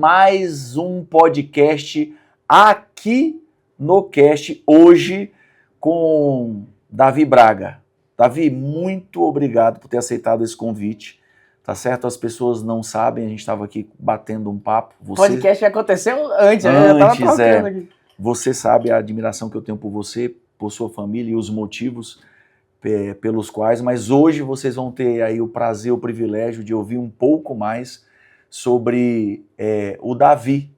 mais um podcast aqui no Cast, hoje com Davi Braga. Davi, muito obrigado por ter aceitado esse convite, tá certo? As pessoas não sabem, a gente estava aqui batendo um papo. O podcast já aconteceu antes, né? Eu tava trocando aqui. Você sabe a admiração que eu tenho por você, por sua família e os motivos pelos quais, mas hoje vocês vão ter aí o prazer, o privilégio de ouvir um pouco mais sobre o Davi,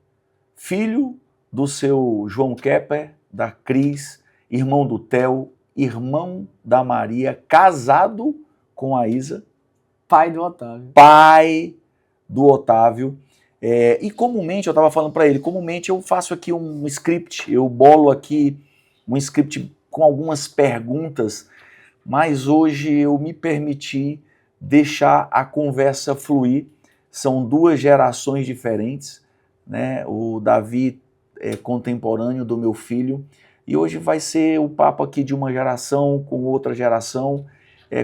filho do seu João Kepper, da Cris, irmão do Theo, irmão da Maria, casado com a Isa. Pai do Otávio. Pai do Otávio. E comumente, eu estava falando para ele, comumente eu faço aqui um script, eu bolo aqui um script com algumas perguntas, mas hoje eu me permiti deixar a conversa fluir. São duas gerações diferentes, né? O Davi é contemporâneo do meu filho, e hoje vai ser o papo aqui de uma geração com outra geração,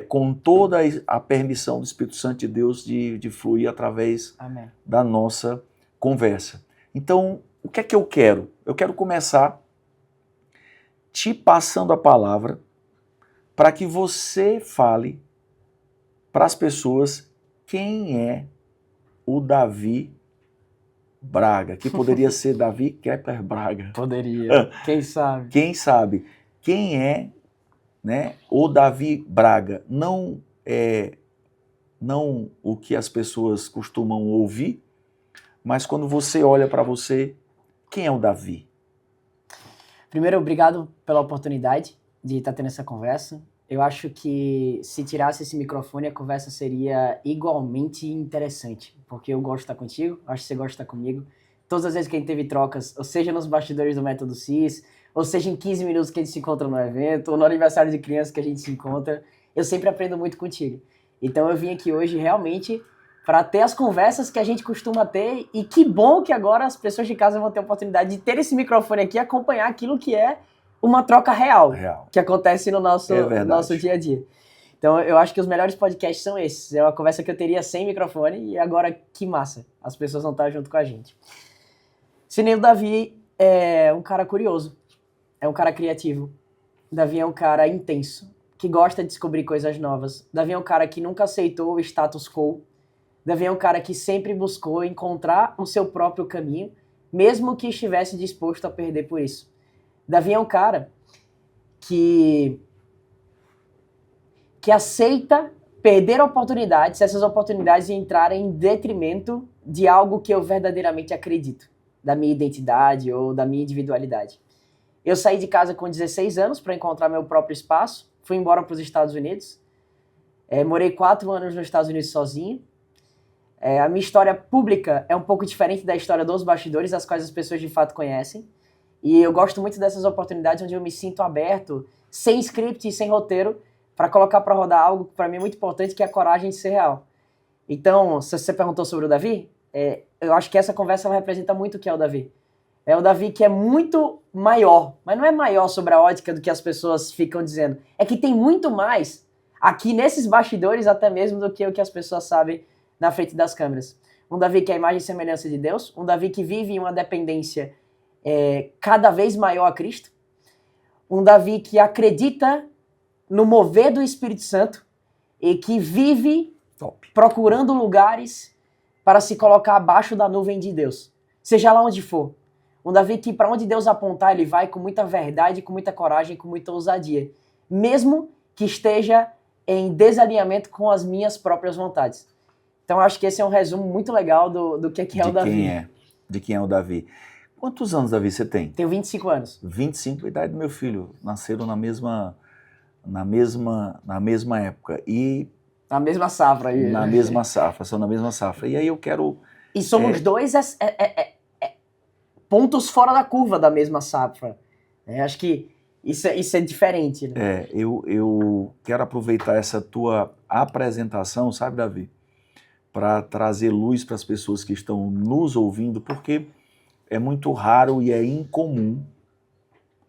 com toda a permissão do Espírito Santo de Deus de fluir através Amém. Da nossa conversa. Então, o que é que eu quero? Eu quero começar te passando a palavra para que você fale para as pessoas quem é o Davi Braga, que poderia ser Davi Kepper Braga. Poderia, quem sabe? Quem sabe? Quem é, né, o Davi Braga? Não o que as pessoas costumam ouvir, mas quando você olha para você, quem é o Davi? Primeiro, obrigado pela oportunidade de estar tendo essa conversa. Eu acho que se tirasse esse microfone, a conversa seria igualmente interessante, porque eu gosto de estar contigo, acho que você gosta de estar comigo. Todas as vezes que a gente teve trocas, ou seja nos bastidores do Método CIS, ou seja em 15 minutos que a gente se encontra no evento, ou no aniversário de criança que a gente se encontra, eu sempre aprendo muito contigo. Então eu vim aqui hoje realmente para ter as conversas que a gente costuma ter, e que bom que agora as pessoas de casa vão ter a oportunidade de ter esse microfone aqui e acompanhar aquilo que é uma troca real. Que acontece no nosso dia a dia. Então eu acho que os melhores podcasts são esses. É uma conversa que eu teria sem microfone, e agora que massa, as pessoas vão estar junto com a gente. O Davi é um cara curioso, é um cara criativo. Davi é um cara intenso, que gosta de descobrir coisas novas. Davi é um cara que nunca aceitou o status quo. Davi é um cara que sempre buscou encontrar o seu próprio caminho, mesmo que estivesse disposto a perder por isso. Davi é um cara que aceita perder oportunidades, se essas oportunidades entrarem em detrimento de algo que eu verdadeiramente acredito, da minha identidade ou da minha individualidade. Eu saí de casa com 16 anos para encontrar meu próprio espaço, fui embora para os Estados Unidos, morei 4 anos nos Estados Unidos sozinho. A minha história pública é um pouco diferente da história dos bastidores, as quais as pessoas de fato conhecem. E eu gosto muito dessas oportunidades onde eu me sinto aberto, sem script e sem roteiro, para colocar para rodar algo que para mim é muito importante, que é a coragem de ser real. Então, se você perguntou sobre o Davi, eu acho que essa conversa ela representa muito o que é o Davi. É o Davi que é muito maior, mas não é maior sobre a ótica do que as pessoas ficam dizendo. É que tem muito mais aqui nesses bastidores até mesmo do que o que as pessoas sabem na frente das câmeras. Um Davi que é a imagem e semelhança de Deus, um Davi que vive em uma dependência cada vez maior a Cristo, um Davi que acredita no mover do Espírito Santo e que vive procurando lugares para se colocar abaixo da nuvem de Deus, seja lá onde for. Um Davi que para onde Deus apontar ele vai com muita verdade, com muita coragem, com muita ousadia, mesmo que esteja em desalinhamento com as minhas próprias vontades. Então acho que esse é um resumo muito legal do que é o Davi. De quem é o Davi. Quantos anos, Davi, você tem? Tenho 25 anos. 25, a idade do meu filho. Nasceram na mesma época. E na mesma safra aí. Na mesma safra, são na mesma safra. E aí eu quero... E somos dois pontos fora da curva da mesma safra. Acho que isso é diferente. Né? Eu quero aproveitar essa tua apresentação, sabe, Davi? Para trazer luz para as pessoas que estão nos ouvindo, porque é muito raro e é incomum,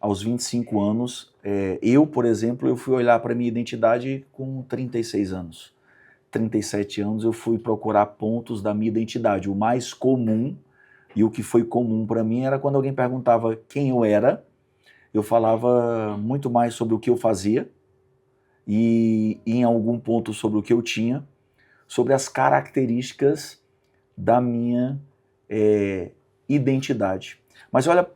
aos 25 anos, eu, por exemplo, eu fui olhar para a minha identidade com 36 anos. 37 anos eu fui procurar pontos da minha identidade. O mais comum E o que foi comum para mim era quando alguém perguntava quem eu era, eu falava muito mais sobre o que eu fazia e em algum ponto sobre o que eu tinha, sobre as características da minha identidade. Mas olha,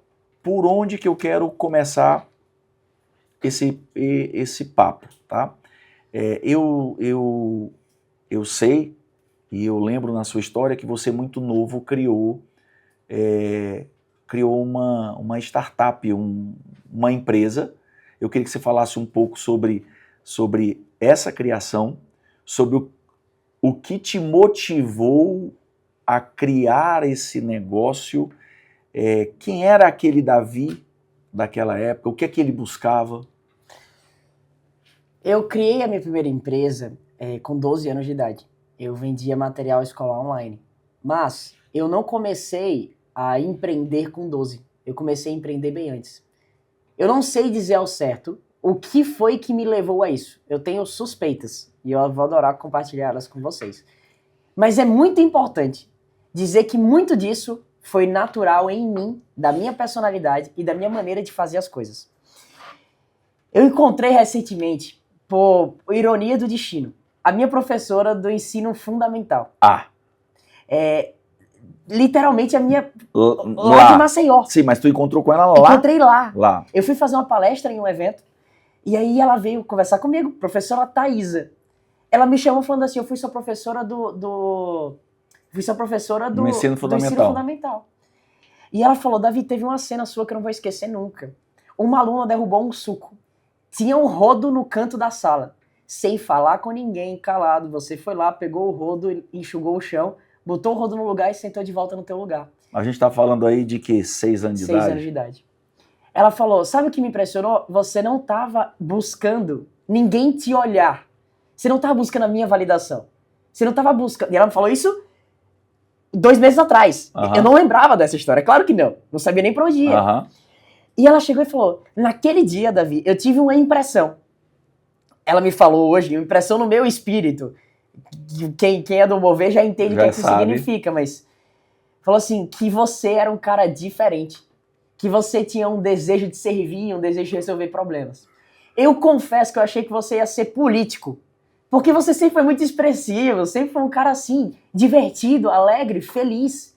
por onde que eu quero começar esse papo, tá? Eu sei, e eu lembro na sua história que você muito novo criou uma startup, uma empresa. Eu queria que você falasse um pouco sobre essa criação, sobre o que te motivou a criar esse negócio, quem era aquele Davi daquela época, o que é que ele buscava? Eu criei a minha primeira empresa com 12 anos de idade. Eu vendia material escolar online. Mas eu não comecei a empreender com 12. Eu comecei a empreender bem antes. Eu não sei dizer ao certo o que foi que me levou a isso. Eu tenho suspeitas e eu vou adorar compartilhá-las com vocês. Mas é muito importante dizer que muito disso foi natural em mim, da minha personalidade e da minha maneira de fazer as coisas. Eu encontrei recentemente, por ironia do destino, a minha professora do ensino fundamental. Literalmente a minha... lá de Maceió. Sim, mas tu encontrou com ela lá? Encontrei lá. Lá. Eu fui fazer uma palestra em um evento, e aí ela veio conversar comigo, professora Thaisa. Ela me chamou falando assim, eu fui sua professora do ensino fundamental. E ela falou, Davi, teve uma cena sua que eu não vou esquecer nunca. Uma aluna derrubou um suco. Tinha um rodo no canto da sala. Sem falar com ninguém, calado. Você foi lá, pegou o rodo, enxugou o chão, botou o rodo no lugar e sentou de volta no teu lugar. A gente tá falando aí de que? 6 anos de idade? 6 anos de idade. Ela falou, sabe o que me impressionou? Você não tava buscando ninguém te olhar. Você não tava buscando a minha validação. Você não tava buscando... E ela me falou isso 2 meses atrás. Eu não lembrava dessa história. Claro que não. Não sabia nem pra onde ia. E ela chegou e falou, naquele dia, Davi, eu tive uma impressão. Ela me falou hoje, uma impressão no meu espírito. Quem é do Mover já entende o que isso significa, mas... Falou assim, que você era um cara diferente. Que você tinha um desejo de servir, um desejo de resolver problemas. Eu confesso que eu achei que você ia ser político. Porque você sempre foi muito expressivo, sempre foi um cara assim, divertido, alegre, feliz.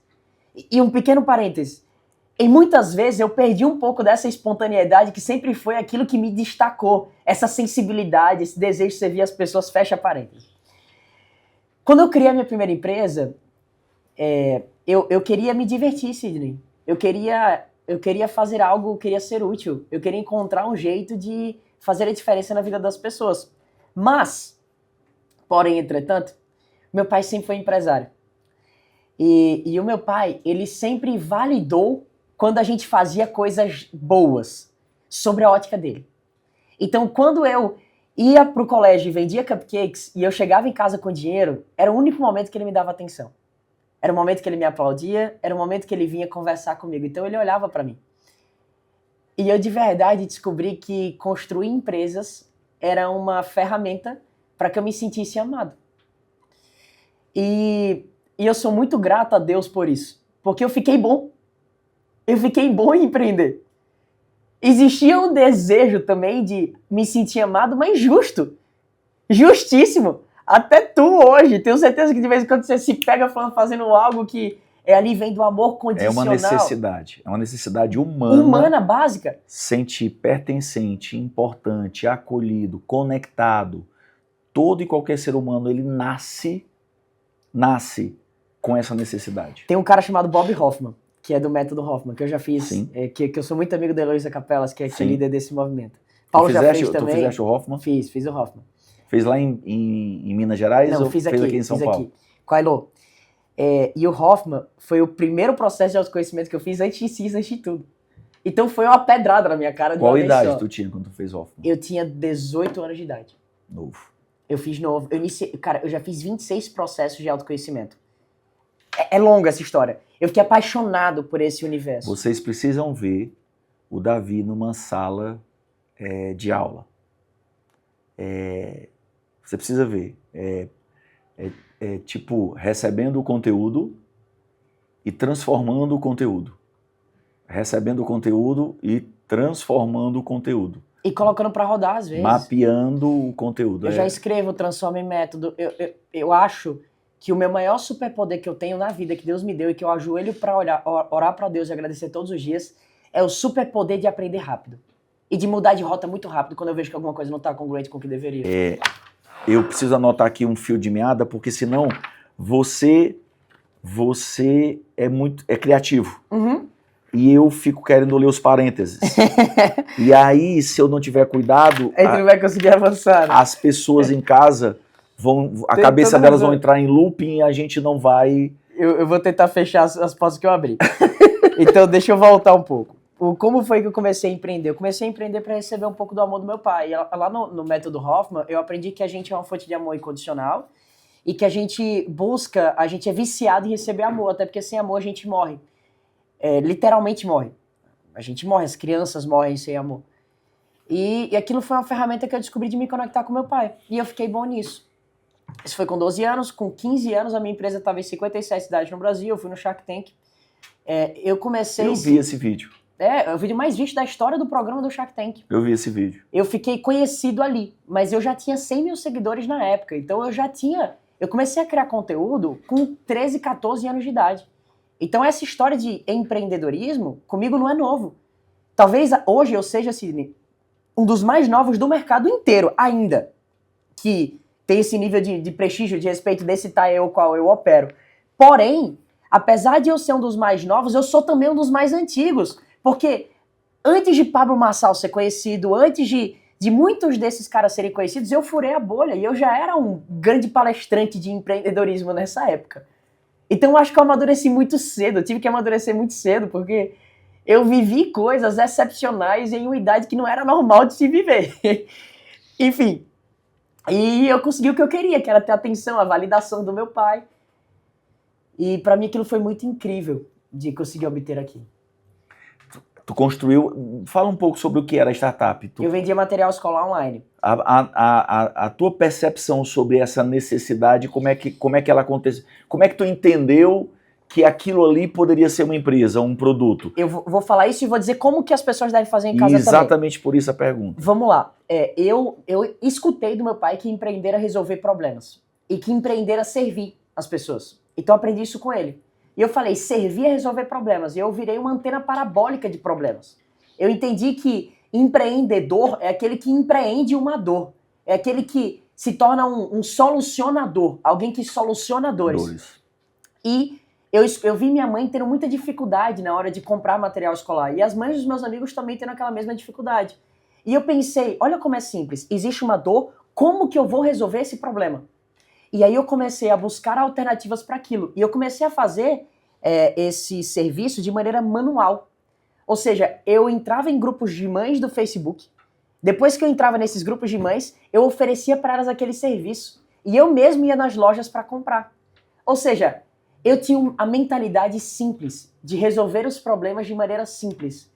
E um pequeno parêntese. E muitas vezes eu perdi um pouco dessa espontaneidade que sempre foi aquilo que me destacou. Essa sensibilidade, esse desejo de servir as pessoas, fecha parênteses. Quando eu criei a minha primeira empresa, eu queria me divertir, Sidney. Eu queria fazer algo, eu queria ser útil. Eu queria encontrar um jeito de fazer a diferença na vida das pessoas. Mas, porém, entretanto, meu pai sempre foi empresário. E o meu pai, ele sempre validou quando a gente fazia coisas boas, sobre a ótica dele. Então, quando eu ia pro colégio e vendia cupcakes e eu chegava em casa com dinheiro, era o único momento que ele me dava atenção. Era o momento que ele me aplaudia, era o momento que ele vinha conversar comigo. Então, ele olhava para mim. E eu, de verdade, descobri que construir empresas era uma ferramenta para que eu me sentisse amado. E eu sou muito grato a Deus por isso. Porque eu fiquei bom. Eu fiquei bom em empreender. Existia um desejo também de me sentir amado, mas justo. Justíssimo. Até tu hoje. Tenho certeza que de vez em quando você se pega fazendo algo que ali vem do amor condicional. É uma necessidade. É uma necessidade humana. Humana, básica. Sentir pertencente, importante, acolhido, conectado. Todo e qualquer ser humano, ele nasce com essa necessidade. Tem um cara chamado Bob Hoffman, que é do método Hoffman, que eu já fiz, que eu sou muito amigo da Heloísa Capelas, que é líder desse movimento. Paulo já fez também. Tu fizeste o Hoffman? Fiz o Hoffman. Fez lá em Minas Gerais? Não, ou fiz aqui em São Paulo? Aqui, com a Elo. E o Hoffman foi o primeiro processo de autoconhecimento que eu fiz antes de tudo. Então foi uma pedrada na minha cara. Qual idade tu tinha quando tu fez Hoffman? Eu tinha 18 anos de idade. Novo. Eu fiz novo. Eu já fiz 26 processos de autoconhecimento. É longa essa história. Eu fiquei apaixonado por esse universo. Vocês precisam ver o Davi numa sala de aula. Você precisa ver. Tipo, recebendo o conteúdo e transformando o conteúdo. Recebendo o conteúdo e transformando o conteúdo. E colocando para rodar às vezes. Mapeando o conteúdo. Eu já escrevo, transformo em método. Eu acho que o meu maior superpoder que eu tenho na vida, que Deus me deu e que eu ajoelho para orar para Deus e agradecer todos os dias, é o superpoder de aprender rápido. E de mudar de rota muito rápido quando eu vejo que alguma coisa não está congruente com o que deveria. Eu preciso anotar aqui um fio de meada, porque senão você é criativo. Uhum. E eu fico querendo ler os parênteses. E aí, se eu não tiver cuidado, aí tu não vai conseguir avançar, né? As pessoas em casa a cabeça delas vão entrar em looping e a gente não vai... Eu vou tentar fechar as portas que eu abri. Então deixa eu voltar um pouco. Como foi que eu comecei a empreender? Eu comecei a empreender para receber um pouco do amor do meu pai. E lá no método Hoffman, eu aprendi que a gente é uma fonte de amor incondicional e que a gente é viciado em receber amor, até porque sem amor a gente morre. Literalmente morre. A gente morre, as crianças morrem sem amor. E aquilo foi uma ferramenta que eu descobri de me conectar com meu pai. E eu fiquei bom nisso. Isso foi com 12 anos. Com 15 anos, a minha empresa estava em 57 cidades no Brasil. Eu fui no Shark Tank. Eu vi esse vídeo. É o vídeo mais visto da história do programa do Shark Tank. Eu vi esse vídeo. Eu fiquei conhecido ali. Mas eu já tinha 100 mil seguidores na época. Então eu comecei a criar conteúdo com 13, 14 anos de idade. Então essa história de empreendedorismo, comigo não é novo. Talvez hoje eu seja, Sidney, um dos mais novos do mercado inteiro ainda, que tem esse nível de prestígio, de respeito desse tamanho ao qual eu opero. Porém, apesar de eu ser um dos mais novos, eu sou também um dos mais antigos, porque antes de Pablo Marçal ser conhecido, antes de muitos desses caras serem conhecidos, eu furei a bolha e eu já era um grande palestrante de empreendedorismo nessa época. Então eu acho que eu amadureci muito cedo, eu tive que amadurecer muito cedo, porque eu vivi coisas excepcionais em uma idade que não era normal de se viver. Enfim, e eu consegui o que eu queria, que era ter a atenção, a validação do meu pai. E pra mim aquilo foi muito incrível de conseguir obter aqui. Tu construiu... Fala um pouco sobre o que era a startup. Eu vendia material escolar online. A tua percepção sobre essa necessidade, como é que ela aconteceu? Como é que tu entendeu que aquilo ali poderia ser uma empresa, um produto? Eu vou falar isso e vou dizer como que as pessoas devem fazer em casa também. Exatamente por isso a pergunta. Vamos lá. Eu escutei do meu pai que empreender era resolver problemas. E que empreender era servir as pessoas. Então eu aprendi isso com ele. E eu falei, servir é resolver problemas. E eu virei uma antena parabólica de problemas. Eu entendi que empreendedor é aquele que empreende uma dor. É aquele que se torna um solucionador. Alguém que soluciona dores. E eu vi minha mãe tendo muita dificuldade na hora de comprar material escolar. E as mães dos meus amigos também tendo aquela mesma dificuldade. E eu pensei, olha como é simples. Existe uma dor, como que eu vou resolver esse problema? E aí eu comecei a buscar alternativas para aquilo. E eu comecei a fazer esse serviço de maneira manual. Ou seja, eu entrava em grupos de mães do Facebook. Depois que eu entrava nesses grupos de mães, eu oferecia para elas aquele serviço. E eu mesmo ia nas lojas para comprar. Ou seja, eu tinha a mentalidade simples de resolver os problemas de maneira simples.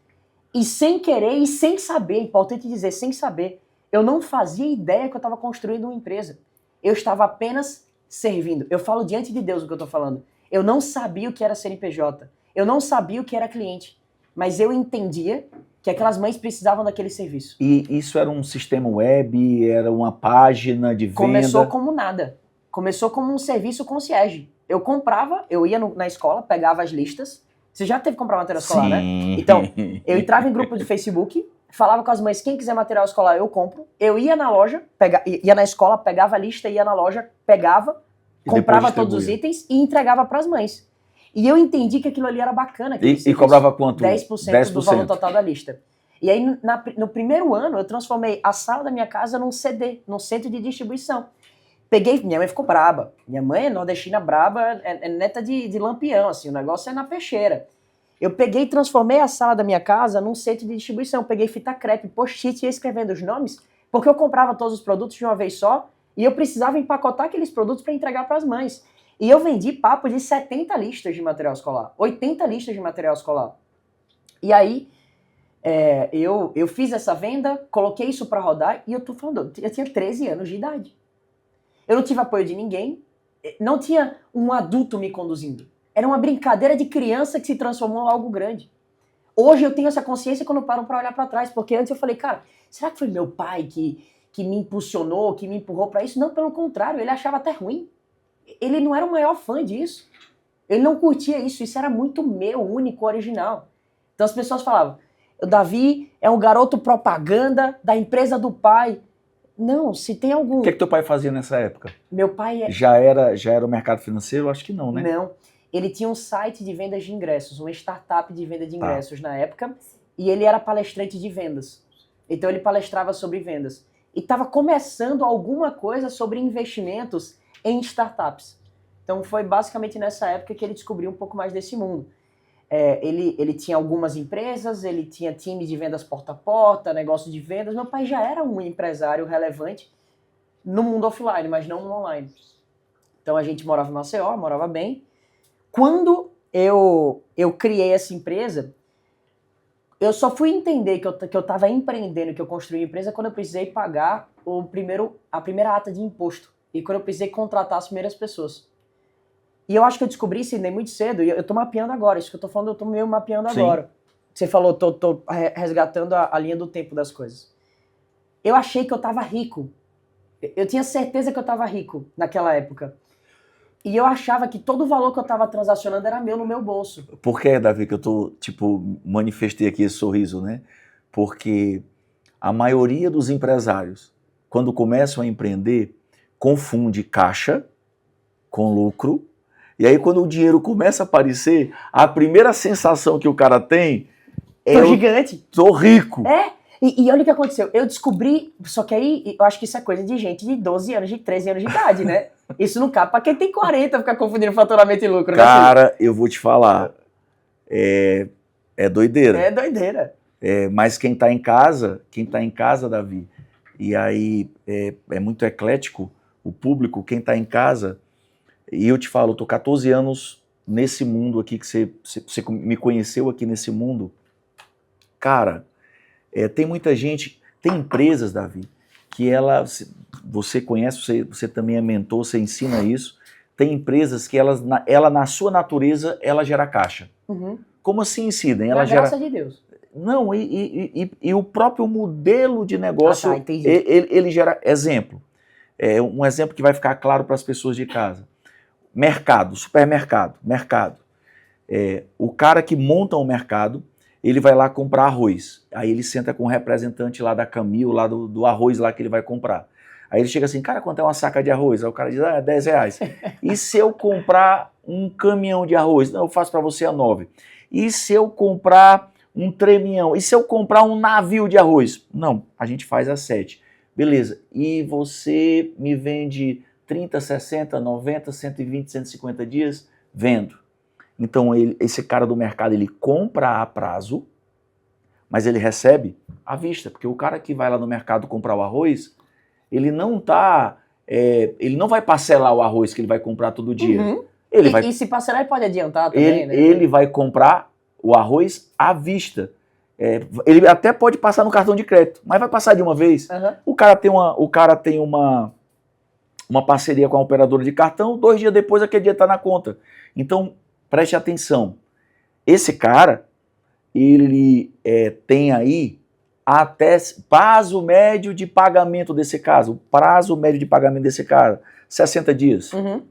E sem querer e sem saber, importante dizer, sem saber, eu não fazia ideia que eu estava construindo uma empresa. Eu estava apenas servindo. Eu falo diante de Deus o que eu estou falando. Eu não sabia o que era CNPJ. Eu não sabia o que era cliente. Mas eu entendia que aquelas mães precisavam daquele serviço. E isso era um sistema web? Era uma página de venda? Começou como nada. Começou como um serviço concierge. Eu comprava, eu ia na escola, pegava as listas. Você já teve que comprar material escolar, Sim. né? Então, eu entrava em grupo de Facebook, falava com as mães, quem quiser material escolar, eu compro. Eu ia na loja, ia na escola, pegava a lista, ia na loja, pegava, comprava todos os itens e entregava para as mães. E eu entendi que aquilo ali era bacana. E cobrava quanto? 10% do valor total da lista. E aí, no primeiro ano, eu transformei a sala da minha casa num CD, num centro de distribuição. Minha mãe ficou braba. Minha mãe é nordestina braba, é neta de Lampião, assim, o negócio é na peixeira. Eu peguei e transformei a sala da minha casa num centro de distribuição. Eu peguei fita crepe, post-it e ia escrevendo os nomes, porque eu comprava todos os produtos de uma vez só e eu precisava empacotar aqueles produtos para entregar para as mães. E eu vendi papo de 70 listas de material escolar, 80 listas de material escolar. E aí, eu fiz essa venda, coloquei isso para rodar e eu tô falando, eu tinha 13 anos de idade. Eu não tive apoio de ninguém, não tinha um adulto me conduzindo. Era uma brincadeira de criança que se transformou em algo grande. Hoje eu tenho essa consciência quando eu paro para olhar para trás, porque antes eu falei, cara, será que foi meu pai que me impulsionou, que me empurrou para isso? Não, pelo contrário, ele achava até ruim. Ele não era o maior fã disso. Ele não curtia isso, isso era muito meu, único, original. Então as pessoas falavam, o Davi é um garoto propaganda da empresa do pai. Não, se tem algum... O que teu pai fazia nessa época? Meu pai... Já era o mercado financeiro? Acho que não, né? Não. Ele tinha um site de vendas de ingressos, uma startup de venda de ingressos na época, e ele era palestrante de vendas. Então ele palestrava sobre vendas. E estava começando alguma coisa sobre investimentos em startups. Então foi basicamente nessa época que ele descobriu um pouco mais desse mundo. Ele tinha algumas empresas, ele tinha time de vendas porta a porta, negócio de vendas. Meu pai já era um empresário relevante no mundo offline, mas não no online. Então a gente morava em Maceió, morava bem. Quando eu criei essa empresa, eu só fui entender que eu estava empreendendo, que eu construí a empresa, quando eu precisei pagar a primeira ata de imposto. E quando eu precisei contratar as primeiras pessoas. E eu acho que eu descobri isso nem muito cedo, e eu tô mapeando agora. Isso que eu tô falando, eu tô meio mapeando agora. Você falou, tô resgatando a linha do tempo das coisas. Eu achei que eu tava rico. Eu tinha certeza que eu tava rico naquela época. E eu achava que todo o valor que eu tava transacionando era meu no meu bolso. Por que, Davi, que eu manifestei aqui esse sorriso, né? Porque a maioria dos empresários, quando começam a empreender, confunde caixa com lucro. E aí, quando o dinheiro começa a aparecer, a primeira sensação que o cara tem é... Tô gigante. Tô rico. E olha o que aconteceu. Eu descobri, só que aí eu acho que isso é coisa de gente de 12 anos, de 13 anos de idade, né? Isso não cabe pra quem tem 40 ficar confundindo faturamento e lucro. Cara, eu vou te falar, é doideira. É doideira. Mas quem tá em casa, Davi, e aí é muito eclético o público, quem tá em casa, e eu te falo, eu tô 14 anos nesse mundo aqui, que você me conheceu aqui nesse mundo. Cara, tem muita gente, tem empresas, Davi, que você conhece, você também é mentor, você ensina isso. Tem empresas que ela na sua natureza, ela gera caixa. Uhum. Como assim incidem? Na graça de Deus. Não, e o próprio modelo de negócio, entendi. ele gera exemplo. Um exemplo que vai ficar claro para as pessoas de casa. Mercado, supermercado, mercado. O cara que monta um mercado, ele vai lá comprar arroz. Aí ele senta com o representante lá da Camil, lá do arroz lá que ele vai comprar. Aí ele chega assim, cara, quanto é uma saca de arroz? Aí o cara diz, R$10. E se eu comprar um caminhão de arroz? Não, eu faço para você a 9. E se eu comprar um tremião? E se eu comprar um navio de arroz? Não, a gente faz a 7. Beleza. E você me vende 30, 60, 90, 120, 150 dias? Vendo. Então esse cara do mercado, ele compra a prazo, mas ele recebe à vista. Porque o cara que vai lá no mercado comprar o arroz, ele não vai parcelar o arroz que ele vai comprar todo dia. Uhum. E se parcelar, ele pode adiantar também, né? Ele vai comprar o arroz à vista. Ele até pode passar no cartão de crédito, mas vai passar de uma vez. Uhum. O cara tem uma parceria com a operadora de cartão, 2 dias depois aquele dia está na conta. Então, preste atenção. Esse cara, ele tem aí até prazo médio de pagamento desse caso. O prazo médio de pagamento desse cara, 60 dias. Uhum.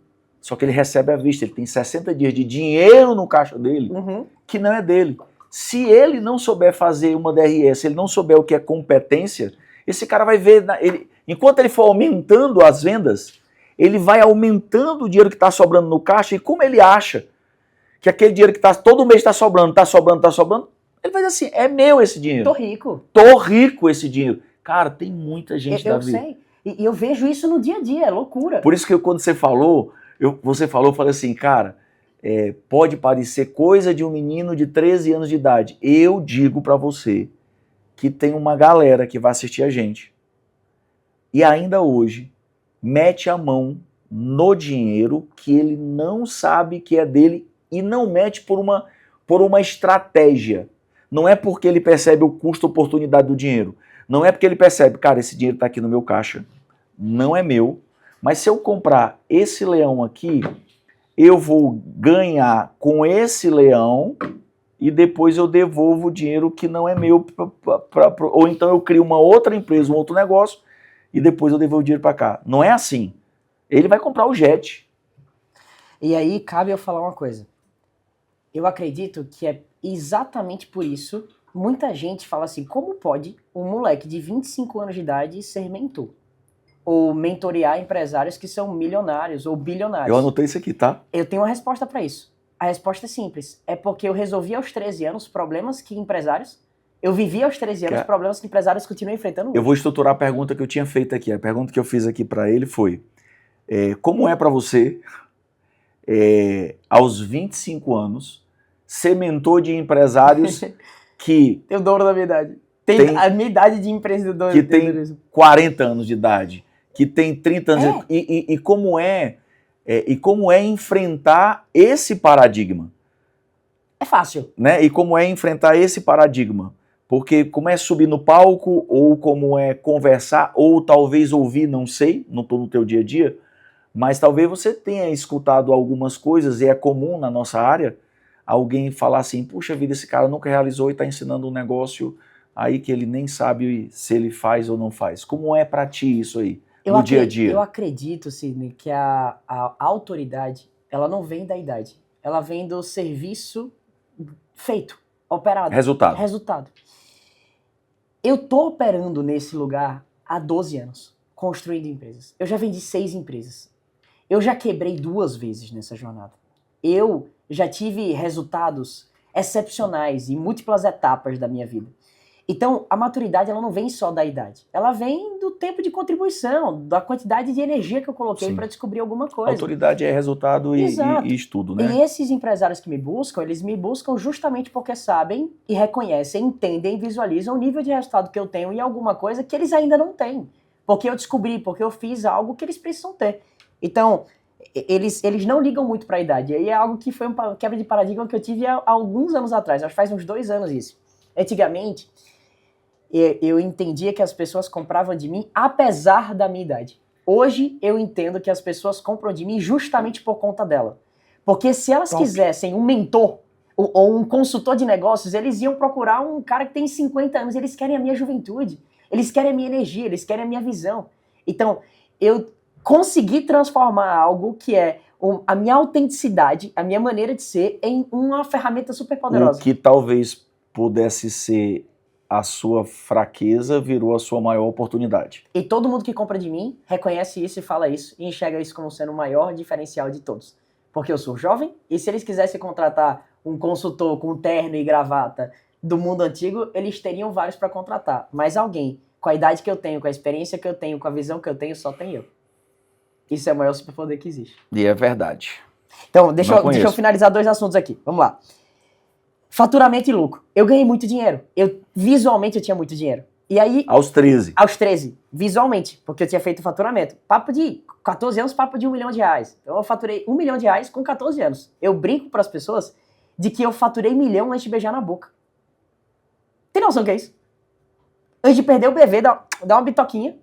Só que ele recebe à vista, ele tem 60 dias de dinheiro no caixa dele, que não é dele. Se ele não souber fazer uma DRE, se ele não souber o que é competência, esse cara vai ver, enquanto ele for aumentando as vendas, ele vai aumentando o dinheiro que está sobrando no caixa, e como ele acha que aquele dinheiro que todo mês está sobrando, ele vai dizer assim, é meu esse dinheiro. Tô rico esse dinheiro. Cara, tem muita gente, eu Davi. sei. E eu vejo isso no dia a dia, é loucura. Por isso que quando você falou, eu falei assim, cara, pode parecer coisa de um menino de 13 anos de idade. Eu digo pra você que tem uma galera que vai assistir a gente e ainda hoje mete a mão no dinheiro que ele não sabe que é dele e não mete por uma estratégia. Não é porque ele percebe o custo-oportunidade do dinheiro. Não é porque ele percebe, cara, esse dinheiro está aqui no meu caixa, não é meu, mas se eu comprar esse leão aqui, eu vou ganhar com esse leão e depois eu devolvo o dinheiro que não é meu, ou então eu crio uma outra empresa, um outro negócio, e depois eu devolvo o dinheiro para cá. Não é assim. Ele vai comprar o jet. E aí cabe eu falar uma coisa. Eu acredito que é exatamente por isso, muita gente fala assim, como pode um moleque de 25 anos de idade ser mentor? Ou mentorear empresários que são milionários ou bilionários? Eu anotei isso aqui, tá? Eu tenho uma resposta para isso. A resposta é simples. É porque eu resolvi aos 13 anos problemas que empresários... Eu vivi aos 13 anos problemas que empresários continuam enfrentando hoje. Eu vou estruturar a pergunta que eu tinha feito aqui. A pergunta que eu fiz aqui para ele foi, como é para você, aos 25 anos, ser mentor de empresários que... Tem o dobro da minha idade. Tem a minha idade de empreendedor. Que tem 40 anos de idade, que tem 30 anos... E como é enfrentar esse paradigma? É fácil. Né? E como é enfrentar esse paradigma? Porque como é subir no palco, ou como é conversar, ou talvez ouvir, não sei, não estou no teu dia a dia, mas talvez você tenha escutado algumas coisas, e é comum na nossa área, alguém falar assim, puxa vida, esse cara nunca realizou e está ensinando um negócio aí que ele nem sabe se ele faz ou não faz. Como é para ti isso aí, no dia a dia? Eu acredito, Sidney, que a autoridade, ela não vem da idade, ela vem do serviço feito, operado. Resultado. Eu tô operando nesse lugar há 12 anos, construindo empresas. Eu já vendi 6 empresas. Eu já quebrei 2 vezes nessa jornada. Eu já tive resultados excepcionais em múltiplas etapas da minha vida. Então, a maturidade ela não vem só da idade. Ela vem do tempo de contribuição, da quantidade de energia que eu coloquei para descobrir alguma coisa. Autoridade é resultado e estudo, né? E esses empresários que me buscam, eles me buscam justamente porque sabem e reconhecem, entendem e visualizam o nível de resultado que eu tenho e alguma coisa que eles ainda não têm. Porque eu descobri, porque eu fiz algo que eles precisam ter. Então, eles não ligam muito para a idade. E aí é algo que foi uma quebra de paradigma que eu tive há alguns anos atrás. Acho que faz uns 2 anos isso. Antigamente, eu entendia que as pessoas compravam de mim apesar da minha idade. Hoje eu entendo que as pessoas compram de mim justamente por conta dela. Porque se elas quisessem um mentor ou um consultor de negócios, eles iam procurar um cara que tem 50 anos, eles querem a minha juventude, eles querem a minha energia, eles querem a minha visão. Então, eu consegui transformar algo que é a minha autenticidade, a minha maneira de ser, em uma ferramenta super poderosa. O que talvez pudesse ser a sua fraqueza virou a sua maior oportunidade. E todo mundo que compra de mim reconhece isso e fala isso e enxerga isso como sendo o maior diferencial de todos. Porque eu sou jovem e se eles quisessem contratar um consultor com terno e gravata do mundo antigo, eles teriam vários para contratar. Mas alguém com a idade que eu tenho, com a experiência que eu tenho, com a visão que eu tenho, só tem eu. Isso é o maior superpoder que existe. E é verdade. Então, deixa eu finalizar 2 assuntos aqui. Vamos lá. Faturamento e lucro. Eu ganhei muito dinheiro. Visualmente eu tinha muito dinheiro. E aí... Aos 13. Aos 13. Visualmente. Porque eu tinha feito faturamento. Papo de 14 anos, papo de R$1 milhão. Então eu faturei R$1 milhão com 14 anos. Eu brinco para as pessoas de que eu faturei $1 milhão antes de beijar na boca. Tem noção do que é isso? Antes de perder o BV, dar uma bitoquinha,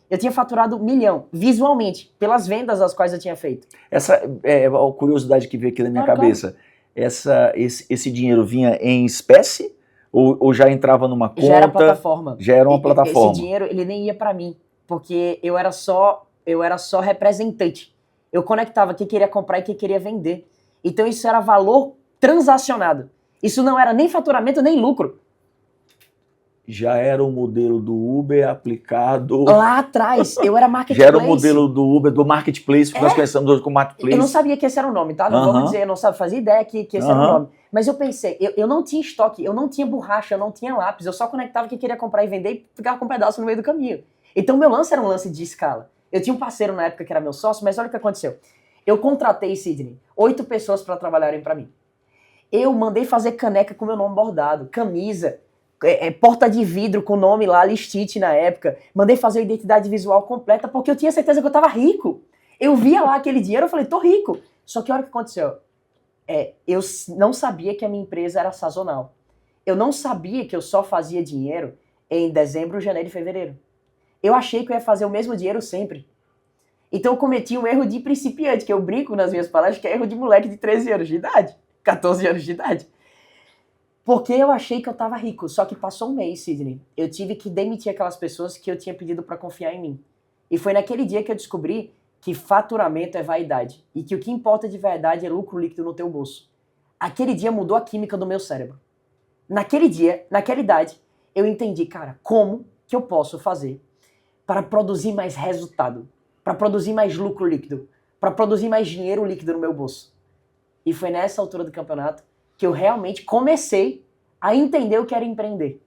eu tinha faturado $1 milhão, visualmente, pelas vendas as quais eu tinha feito. Essa é a curiosidade que veio aqui na minha cabeça. Claro. Esse dinheiro vinha em espécie ou já entrava numa conta? Já era plataforma. Já era uma plataforma. Esse dinheiro ele nem ia para mim, porque eu era só representante. Eu conectava quem queria comprar e quem queria vender. Então isso era valor transacionado. Isso não era nem faturamento nem lucro. Já era o modelo do Uber aplicado... Lá atrás, eu era marketplace. Já era o modelo do Uber, do marketplace, que nós conhecemos hoje como marketplace. Eu não sabia que esse era o nome, tá? Não vamos dizer, eu não fazia ideia que esse era o nome. Mas eu pensei, eu não tinha estoque, eu não tinha borracha, eu não tinha lápis, eu só conectava quem queria comprar e vender e ficava com um pedaço no meio do caminho. Então meu lance era um lance de escala. Eu tinha um parceiro na época que era meu sócio, mas olha o que aconteceu. Eu contratei, Sidney, 8 pessoas para trabalharem para mim. Eu mandei fazer caneca com meu nome bordado, camisa... porta de vidro com o nome lá, Listite na época. Mandei fazer a identidade visual completa porque eu tinha certeza que eu tava rico. Eu via lá aquele dinheiro, eu falei, tô rico. Só que olha o que aconteceu. Eu não sabia que a minha empresa era sazonal. Eu não sabia que eu só fazia dinheiro em dezembro, janeiro e fevereiro. Eu achei que eu ia fazer o mesmo dinheiro sempre. Então eu cometi um erro de principiante, que eu brinco nas minhas palestras, que é erro de moleque de 13 anos de idade, 14 anos de idade. Porque eu achei que eu tava rico, só que passou um mês, Sidney. Eu tive que demitir aquelas pessoas que eu tinha pedido para confiar em mim. E foi naquele dia que eu descobri que faturamento é vaidade e que o que importa de verdade é lucro líquido no teu bolso. Aquele dia mudou a química do meu cérebro. Naquele dia, naquela idade, eu entendi, cara, como que eu posso fazer para produzir mais resultado, para produzir mais lucro líquido, para produzir mais dinheiro líquido no meu bolso. E foi nessa altura do campeonato que eu realmente comecei a entender o que era empreender.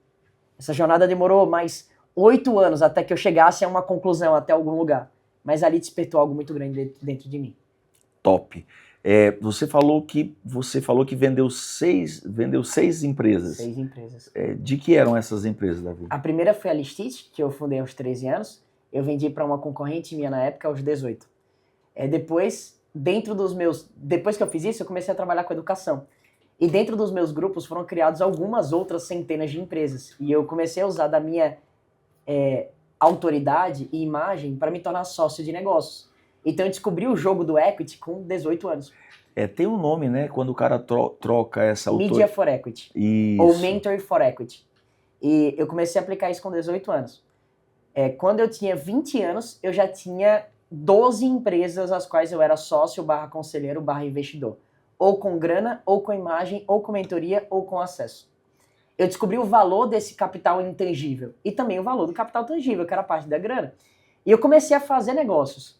Essa jornada demorou mais 8 anos até que eu chegasse a uma conclusão, até algum lugar. Mas ali despertou algo muito grande dentro de mim. Top. Você falou que vendeu seis empresas. 6 empresas. De que eram essas empresas, Davi? A primeira foi a Listit, que eu fundei aos 13 anos. Eu vendi para uma concorrente minha na época aos 18. Depois que eu fiz isso, eu comecei a trabalhar com educação. E dentro dos meus grupos foram criadas algumas outras centenas de empresas. E eu comecei a usar da minha autoridade e imagem para me tornar sócio de negócios. Então eu descobri o jogo do equity com 18 anos. Tem um nome, né? Quando o cara troca essa autoridade. Media for Equity. Isso. Ou Mentor for Equity. E eu comecei a aplicar isso com 18 anos. Quando eu tinha 20 anos, eu já tinha 12 empresas as quais eu era sócio, /conselheiro, /investidor. Ou com grana, ou com imagem, ou com mentoria, ou com acesso. Eu descobri o valor desse capital intangível. E também o valor do capital tangível, que era parte da grana. E eu comecei a fazer negócios.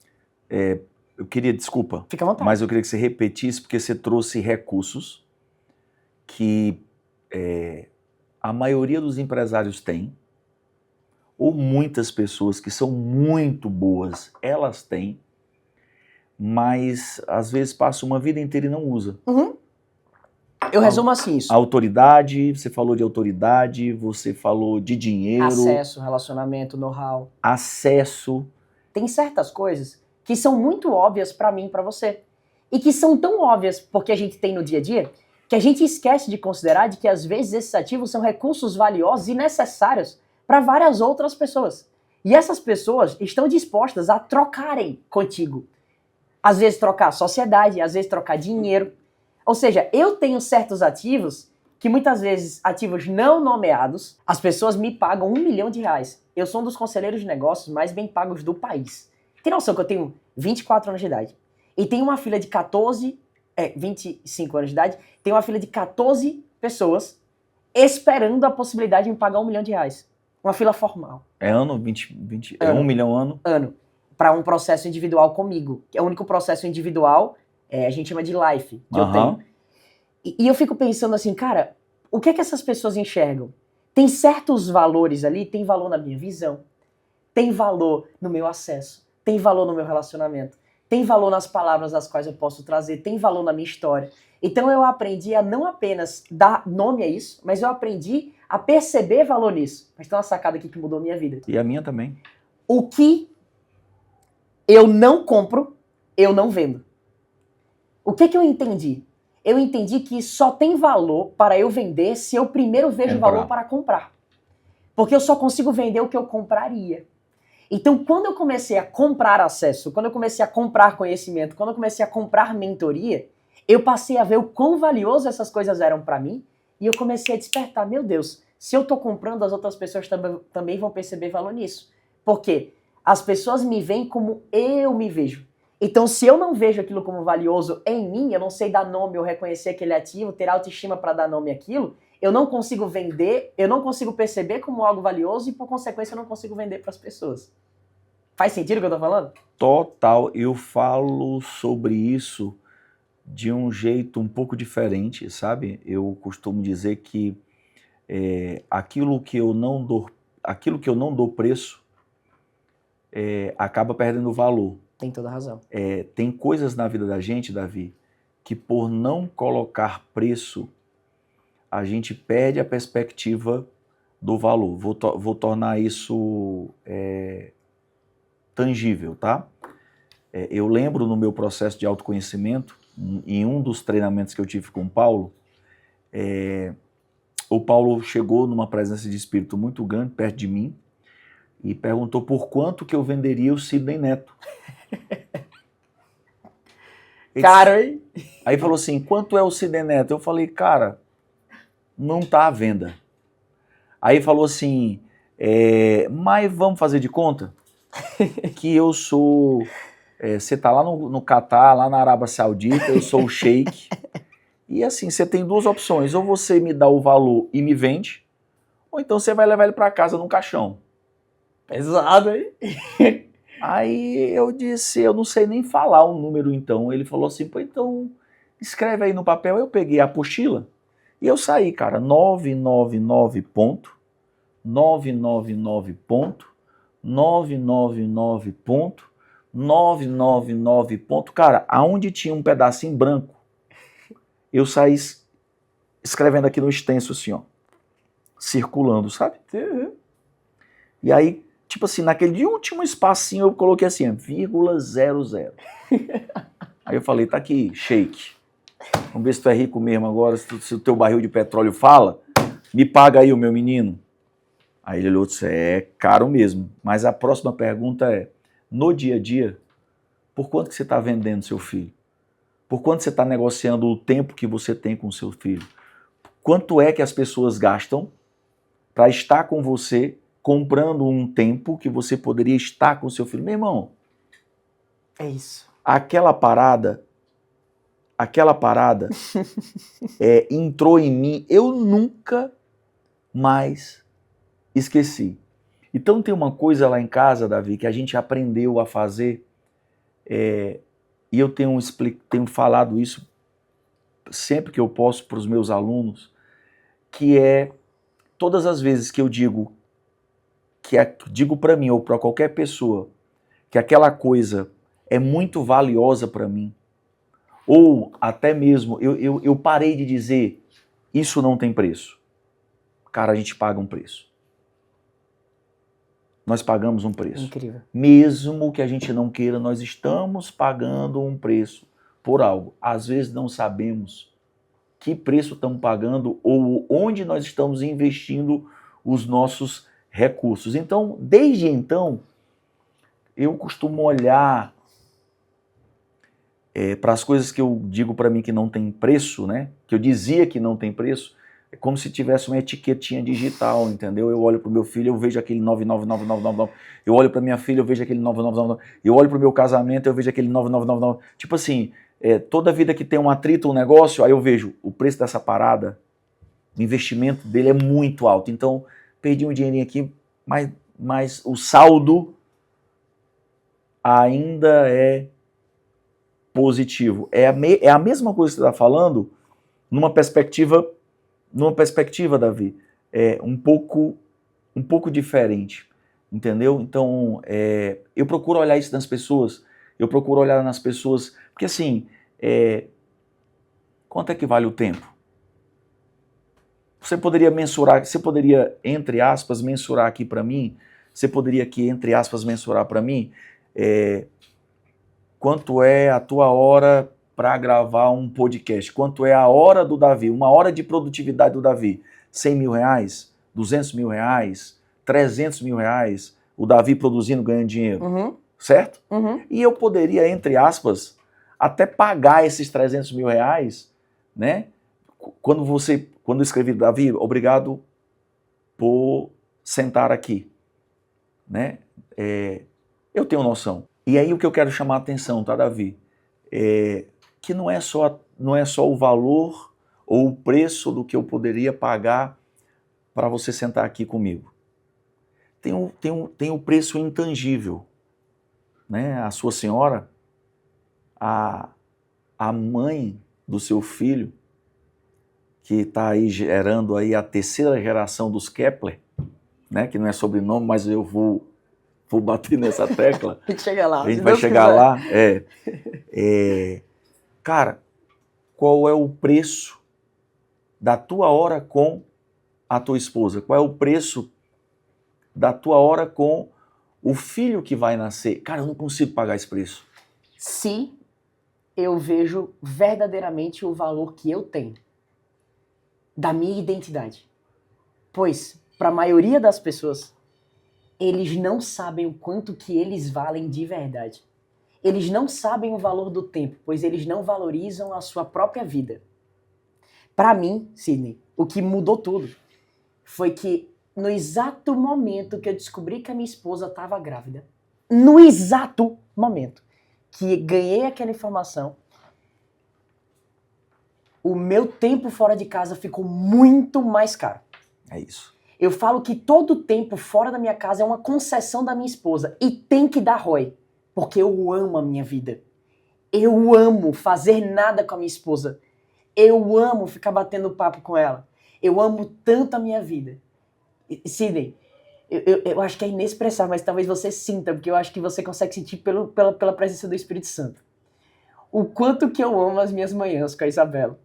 Eu queria, desculpa, Fica à vontade. mas eu queria que você repetisse, porque você trouxe recursos que a maioria dos empresários tem, ou muitas pessoas que são muito boas, elas têm, mas às vezes passa uma vida inteira e não usa. Uhum. Eu resumo assim isso. A autoridade, você falou de autoridade, você falou de dinheiro. Acesso, relacionamento, know-how. Acesso. Tem certas coisas que são muito óbvias para mim e para você. E que são tão óbvias porque a gente tem no dia a dia, que a gente esquece de considerar de que às vezes esses ativos são recursos valiosos e necessários para várias outras pessoas. E essas pessoas estão dispostas a trocarem contigo. Às vezes trocar sociedade, às vezes trocar dinheiro. Ou seja, eu tenho certos ativos que muitas vezes, ativos não nomeados, as pessoas me pagam R$1 milhão. Eu sou um dos conselheiros de negócios mais bem pagos do país. Tem noção que eu tenho 24 anos de idade e tenho uma filha de 25 anos de idade, tenho uma filha de 14 pessoas esperando a possibilidade de me pagar R$1 milhão. Uma fila formal. Ano? 20 é 1 milhão ano? Ano. Para um processo individual comigo. Que é o único processo individual, a gente chama de life, que eu tenho. E eu fico pensando assim, cara, o que é que essas pessoas enxergam? Tem certos valores ali, tem valor na minha visão, tem valor no meu acesso, tem valor no meu relacionamento, tem valor nas palavras as quais eu posso trazer, tem valor na minha história. Então eu aprendi a não apenas dar nome a isso, mas eu aprendi a perceber valor nisso. Mas tem uma sacada aqui que mudou a minha vida. E a minha também. O que eu não compro, eu não vendo. O que eu entendi? Eu entendi que só tem valor para eu vender se eu primeiro vejo valor para comprar. Porque eu só consigo vender o que eu compraria. Então, quando eu comecei a comprar acesso, quando eu comecei a comprar conhecimento, quando eu comecei a comprar mentoria, eu passei a ver o quão valioso essas coisas eram para mim e eu comecei a despertar, meu Deus, se eu estou comprando, as outras pessoas também vão perceber valor nisso. Por quê? As pessoas me veem como eu me vejo. Então, se eu não vejo aquilo como valioso em mim, eu não sei dar nome ou reconhecer aquele ativo, ter autoestima para dar nome àquilo, eu não consigo vender, eu não consigo perceber como algo valioso e, por consequência, eu não consigo vender para as pessoas. Faz sentido o que eu tô falando? Total. Eu falo sobre isso de um jeito um pouco diferente, sabe? Eu costumo dizer que aquilo que eu não dou preço acaba perdendo valor. Tem toda a razão. Tem coisas na vida da gente, Davi, que por não colocar preço, a gente perde a perspectiva do valor. Vou tornar isso tangível, tá? Eu lembro no meu processo de autoconhecimento, em um dos treinamentos que eu tive com o Paulo chegou numa presença de espírito muito grande perto de mim e perguntou por quanto que eu venderia o Sidney Neto. Caro, hein? Aí falou assim, quanto é o CD Neto? Eu falei, cara, não tá à venda. Aí falou assim, mas vamos fazer de conta que eu sou... Você tá lá no Catar, lá na Arábia Saudita, eu sou o sheik. E assim, você tem duas opções. Ou você me dá o valor e me vende, ou então você vai levar ele para casa num caixão. Pesado, hein? Aí eu disse, eu não sei nem falar o número então. Ele falou assim, pô, então escreve aí no papel. Eu peguei a apostila e eu saí, cara, 999 ponto, 999 ponto, 999 ponto, 999 ponto. Cara, aonde tinha um pedacinho branco, eu saí escrevendo aqui no extenso assim, ó, circulando, sabe? E aí, tipo assim, naquele último espacinho eu coloquei assim, vírgula 00. Aí eu falei, tá aqui, shake. Vamos ver se tu é rico mesmo agora, se o teu barril de petróleo fala, me paga aí o meu menino. Aí ele olhou e disse, é caro mesmo. Mas a próxima pergunta é, no dia a dia, por quanto que você está vendendo seu filho? Por quanto você está negociando o tempo que você tem com o seu filho? Quanto é que as pessoas gastam para estar com você, comprando um tempo que você poderia estar com o seu filho? Meu irmão, é isso. Aquela parada entrou em mim, eu nunca mais esqueci. Então tem uma coisa lá em casa, Davi, que a gente aprendeu a fazer, e eu tenho falado isso sempre que eu posso para os meus alunos, que é todas as vezes que eu digo para mim ou para qualquer pessoa que aquela coisa é muito valiosa para mim, ou até mesmo eu parei de dizer isso não tem preço. Cara, a gente paga um preço. Nós pagamos um preço. Incrível. Mesmo que a gente não queira, nós estamos pagando um preço por algo. Às vezes não sabemos que preço estamos pagando ou onde nós estamos investindo os nossos recursos. Então, desde então, eu costumo olhar para as coisas que eu digo para mim que não tem preço, né? Que eu dizia que não tem preço, é como se tivesse uma etiquetinha digital, entendeu? Eu olho para o meu filho, eu vejo aquele 999999. Eu olho para minha filha, eu vejo aquele 9999. Eu olho para o meu casamento, eu vejo aquele 9999. Tipo assim, toda vida que tem um atrito, um negócio, aí eu vejo o preço dessa parada, o investimento dele é muito alto. Então, perdi um dinheirinho aqui, mas o saldo ainda é positivo. É a mesma coisa que você está falando numa perspectiva, Davi, um pouco diferente, entendeu? Então, eu procuro olhar isso nas pessoas, porque assim, quanto é que vale o tempo? Você poderia, entre aspas, mensurar aqui para mim, mensurar para mim, quanto é a tua hora para gravar um podcast? Quanto é a hora do Davi? Uma hora de produtividade do Davi? 100 mil reais? 200 mil reais? 300 mil reais? O Davi produzindo, ganhando dinheiro. Certo? E eu poderia, entre aspas, até pagar esses 300 mil reais, né? Quando eu escrevi, Davi, obrigado por sentar aqui, né? Eu tenho noção. E aí o que eu quero chamar a atenção, tá, Davi? Que não é só o valor ou o preço do que eu poderia pagar para você sentar aqui comigo. Tem o preço intangível, né? A sua senhora, a mãe do seu filho, que está aí gerando aí a terceira geração dos Kepler, né? Que não é sobrenome, mas eu vou bater nessa tecla. A gente chega lá. A gente vai chegar lá. Cara, qual é o preço da tua hora com a tua esposa? Qual é o preço da tua hora com o filho que vai nascer? Cara, eu não consigo pagar esse preço. Se eu vejo verdadeiramente o valor que eu tenho da minha identidade. Pois, para a maioria das pessoas, eles não sabem o quanto que eles valem de verdade. Eles não sabem o valor do tempo, pois eles não valorizam a sua própria vida. Para mim, Sidney, o que mudou tudo foi que no exato momento que eu descobri que a minha esposa estava grávida, no exato momento que ganhei aquela informação, o meu tempo fora de casa ficou muito mais caro. É isso. Eu falo que todo tempo fora da minha casa é uma concessão da minha esposa e tem que dar ROI, porque eu amo a minha vida. Eu amo fazer nada com a minha esposa. Eu amo ficar batendo papo com ela. Eu amo tanto a minha vida. Sidney, eu acho que é inexpressável, mas talvez você sinta, porque eu acho que você consegue sentir pela presença do Espírito Santo. O quanto que eu amo as minhas manhãs com a Isabela.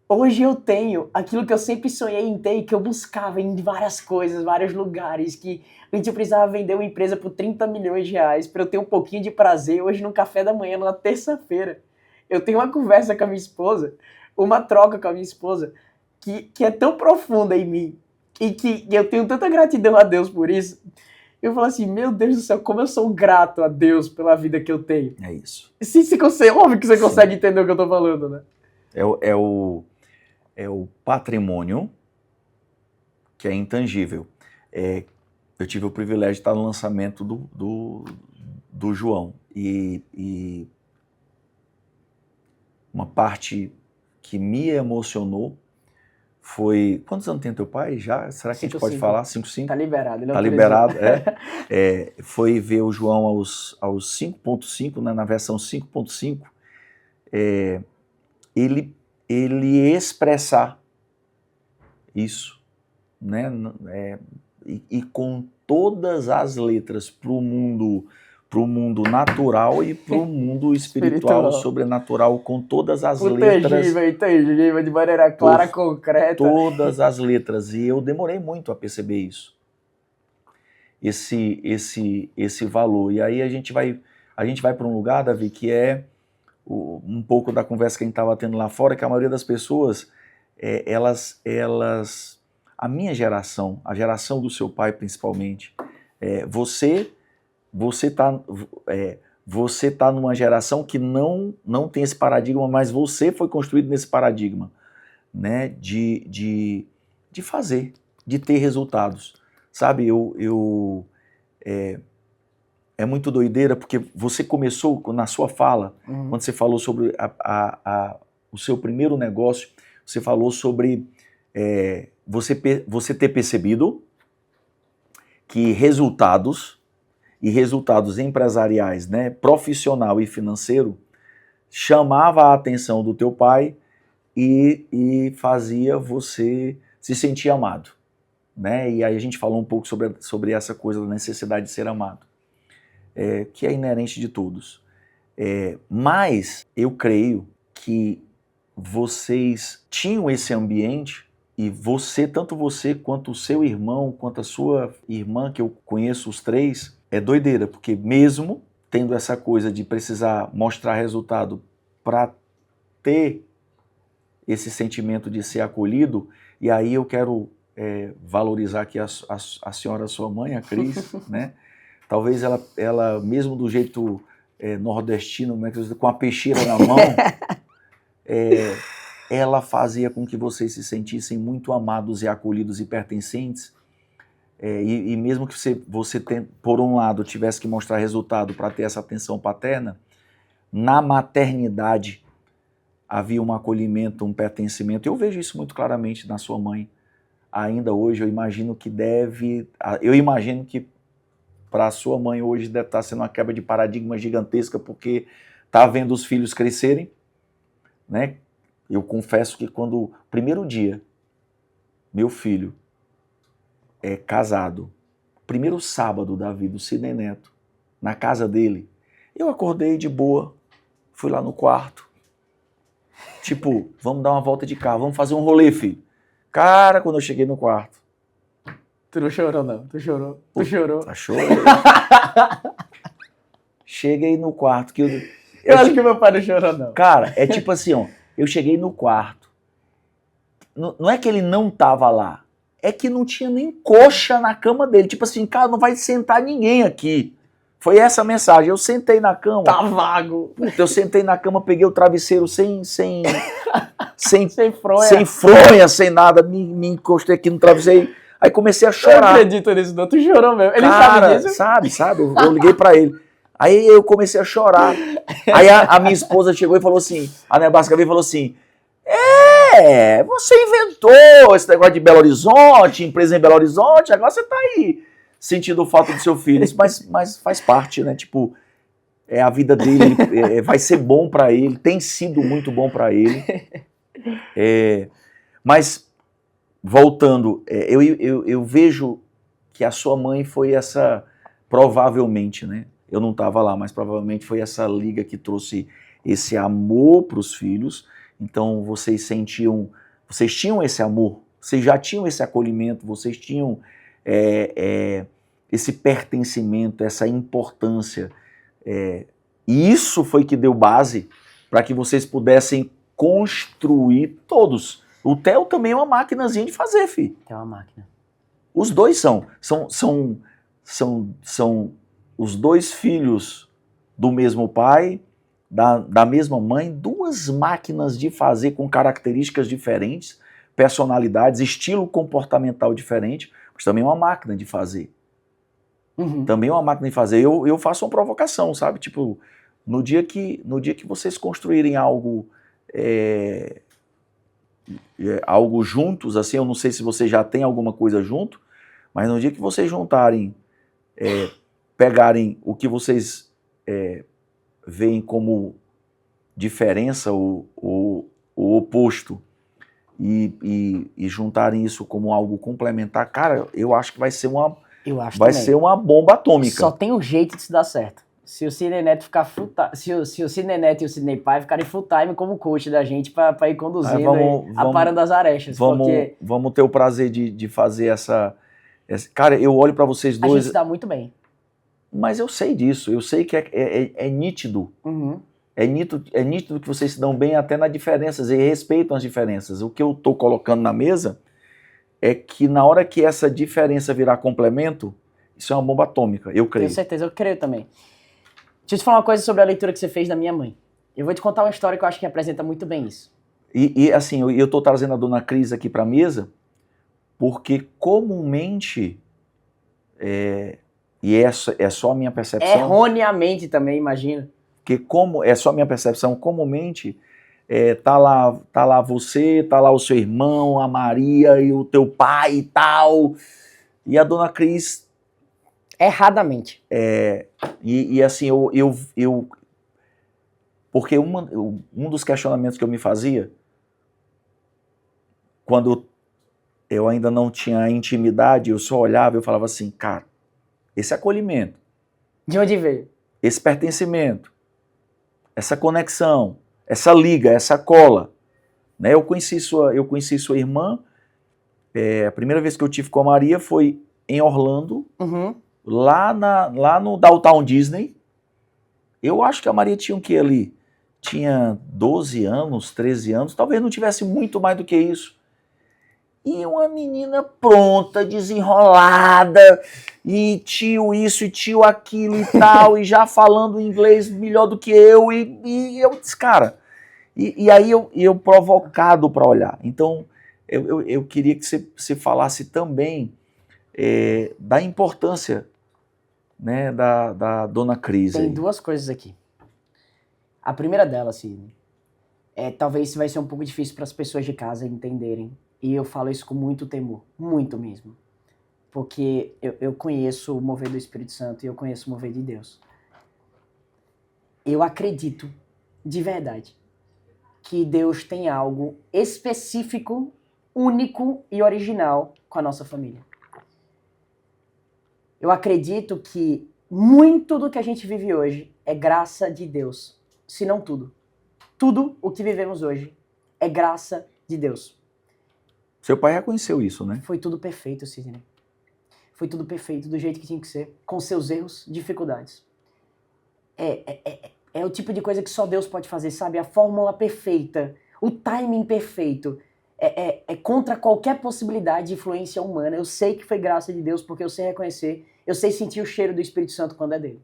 Hoje eu tenho aquilo que eu sempre sonhei em ter e que eu buscava em várias coisas, vários lugares, que a gente precisava vender uma empresa por 30 milhões de reais para eu ter um pouquinho de prazer hoje no café da manhã, na terça-feira. Eu tenho uma conversa com a minha esposa, uma troca com a minha esposa, que é tão profunda em mim e que eu tenho tanta gratidão a Deus por isso. Eu falo assim, meu Deus do céu, como eu sou grato a Deus pela vida que eu tenho. É isso. Se consegue, óbvio que você consegue entender o que eu tô falando, né? É o patrimônio que é intangível. Eu tive o privilégio de estar no lançamento do João. E uma parte que me emocionou foi... Quantos anos tem teu pai já? Será que a gente pode falar? 5,5? Tá liberado. Ele tá liberado, foi ver o João aos 5.5, né, na versão 5.5, ele expressar isso, né, e com todas as letras para o mundo natural e para o mundo espiritual, sobrenatural, com todas as letras. Intangível, de maneira clara, concreta. Todas as letras, e eu demorei muito a perceber isso. Esse valor. E aí a gente vai para um lugar, Davi, que é um pouco da conversa que a gente estava tendo lá fora, que a maioria das pessoas, a minha geração, a geração do seu pai principalmente, você tá numa geração que não tem esse paradigma, mas você foi construído nesse paradigma, né, de fazer, de ter resultados. Sabe, é muito doideira, porque você começou na sua fala, quando você falou sobre o seu primeiro negócio, você falou sobre você ter percebido que resultados empresariais, né, profissional e financeiro, chamava a atenção do teu pai e fazia você se sentir amado, né? E aí a gente falou um pouco sobre essa coisa da necessidade de ser amado, que é inerente de todos. Mas eu creio que vocês tinham esse ambiente e tanto você quanto o seu irmão, quanto a sua irmã, que eu conheço os três, é doideira, porque mesmo tendo essa coisa de precisar mostrar resultado para ter esse sentimento de ser acolhido, e aí eu quero valorizar aqui a senhora, sua mãe, a Cris, né? Talvez ela mesmo do jeito nordestino, com a peixeira na mão, ela fazia com que vocês se sentissem muito amados e acolhidos e pertencentes, e mesmo que você por um lado tivesse que mostrar resultado para ter essa atenção paterna, na maternidade havia um acolhimento, um pertencimento. Eu vejo isso muito claramente na sua mãe. Ainda hoje eu imagino que para a sua mãe hoje deve estar sendo uma quebra de paradigma gigantesca, porque está vendo os filhos crescerem, né? Eu confesso que quando o primeiro dia meu filho é casado, primeiro sábado da vida, o Sidney Neto, na casa dele, eu acordei de boa, fui lá no quarto, tipo, vamos dar uma volta de carro, vamos fazer um rolê, filho. Cara, quando eu cheguei no quarto... Tu não chorou, não. Tu chorou. Tu chorou. Tá chorando. Cheguei no quarto que eu acho que meu pai não chorou, não. Cara, é tipo assim, ó, eu cheguei no quarto. Não é que ele não tava lá, é que não tinha nem coxa na cama dele. Tipo assim, cara, não vai sentar ninguém aqui. Foi essa a mensagem. Eu sentei na cama. Tá vago. Puta, eu sentei na cama, peguei o travesseiro sem fronha. Sem fronha, sem nada. Me encostei aqui no travesseiro. Aí comecei a Eu chorar. acredito nisso, não. Tu chorou mesmo. Ele Cara, sabe disso? sabe. Eu liguei pra ele. Aí eu comecei a chorar. Aí a minha esposa chegou e falou assim, a Nebasca veio e falou assim, você inventou esse negócio de Belo Horizonte, empresa em Belo Horizonte, agora você tá aí sentindo falta do seu filho. Mas faz parte, né? Tipo, a vida dele vai ser bom pra ele, tem sido muito bom pra ele. Mas, voltando, eu vejo que a sua mãe foi essa, provavelmente, né? Eu não estava lá, mas provavelmente foi essa liga que trouxe esse amor para os filhos. Então vocês tinham esse amor, vocês já tinham esse acolhimento, vocês tinham esse pertencimento, essa importância. E isso foi que deu base para que vocês pudessem construir todos. O Theo também é uma maquinazinha de fazer, filho. É uma máquina. Os dois são os dois filhos do mesmo pai, da mesma mãe, duas máquinas de fazer com características diferentes, personalidades, estilo comportamental diferente, mas também é uma máquina de fazer. Uhum. Também é uma máquina de fazer. Eu faço uma provocação, sabe? Tipo, no dia que vocês construírem algo juntos, assim, eu não sei se vocês já têm alguma coisa junto, mas no dia que vocês juntarem, pegarem o que vocês veem como diferença, o oposto, e juntarem isso como algo complementar, cara, eu acho que vai ser uma bomba atômica. Só tem um jeito de se dar certo. Se o Sidney Neto ficar se o Sidney Neto e o Sidney Pai ficarem full time como coach da gente para ir conduzindo a Parando das Arestas. Vamos ter o prazer de fazer essa... Cara, eu olho para vocês dois... A gente se dá muito bem. Mas eu sei disso, eu sei que é nítido. Uhum. É nítido que vocês se dão bem até nas diferenças e respeitam as diferenças. O que eu estou colocando na mesa é que na hora que essa diferença virar complemento, isso é uma bomba atômica, eu creio. Tenho certeza, eu creio também. Deixa eu te falar uma coisa sobre a leitura que você fez da minha mãe. Eu vou te contar uma história que eu acho que representa muito bem isso. E assim, eu estou trazendo a dona Cris aqui para a mesa, porque comumente, e é só a minha percepção... Erroneamente também, imagina. Porque como é só a minha percepção, comumente tá lá você, tá lá o seu irmão, a Maria e o teu pai e tal, e a dona Cris... Erradamente. E assim, porque um dos questionamentos que eu me fazia, quando eu ainda não tinha intimidade, eu só olhava e eu falava assim, cara, esse acolhimento, de onde veio? Esse pertencimento, essa conexão, essa liga, essa cola, né? Eu conheci sua irmã, a primeira vez que eu tive com a Maria foi em Orlando, uhum. lá no Downtown Disney. Eu acho que a Maria tinha o que ali? Tinha 12 anos, 13 anos, talvez não tivesse muito mais do que isso. E uma menina pronta, desenrolada, e tio isso e tio aquilo e tal, e já falando inglês melhor do que eu, e eu disse, cara, e aí eu provocado para olhar. Então, eu queria que você falasse também da importância, né, da dona Cris. Tem duas coisas aqui. A primeira delas, Sidney, talvez vai ser um pouco difícil para as pessoas de casa entenderem. E eu falo isso com muito temor, muito mesmo. Porque eu conheço o mover do Espírito Santo e eu conheço o mover de Deus. Eu acredito, de verdade, que Deus tem algo específico, único e original com a nossa família. Eu acredito que muito do que a gente vive hoje é graça de Deus, se não tudo. Tudo o que vivemos hoje é graça de Deus. Seu pai reconheceu isso, né? Foi tudo perfeito, Sidney. Foi tudo perfeito, do jeito que tinha que ser, com seus erros, dificuldades. É o tipo de coisa que só Deus pode fazer, sabe? A fórmula perfeita, o timing perfeito. É contra qualquer possibilidade de influência humana. Eu sei que foi graça de Deus, porque eu sei reconhecer, eu sei sentir o cheiro do Espírito Santo quando é dele.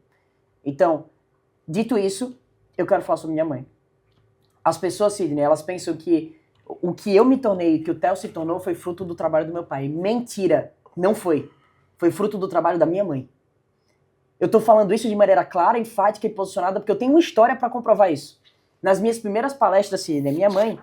Então, dito isso, eu quero falar sobre minha mãe. As pessoas, Sidney, elas pensam que o que eu me tornei, que o Theo se tornou, foi fruto do trabalho do meu pai. Mentira, não foi. Foi fruto do trabalho da minha mãe. Eu tô falando isso de maneira clara, enfática e posicionada, porque eu tenho uma história para comprovar isso. Nas minhas primeiras palestras, Sidney, minha mãe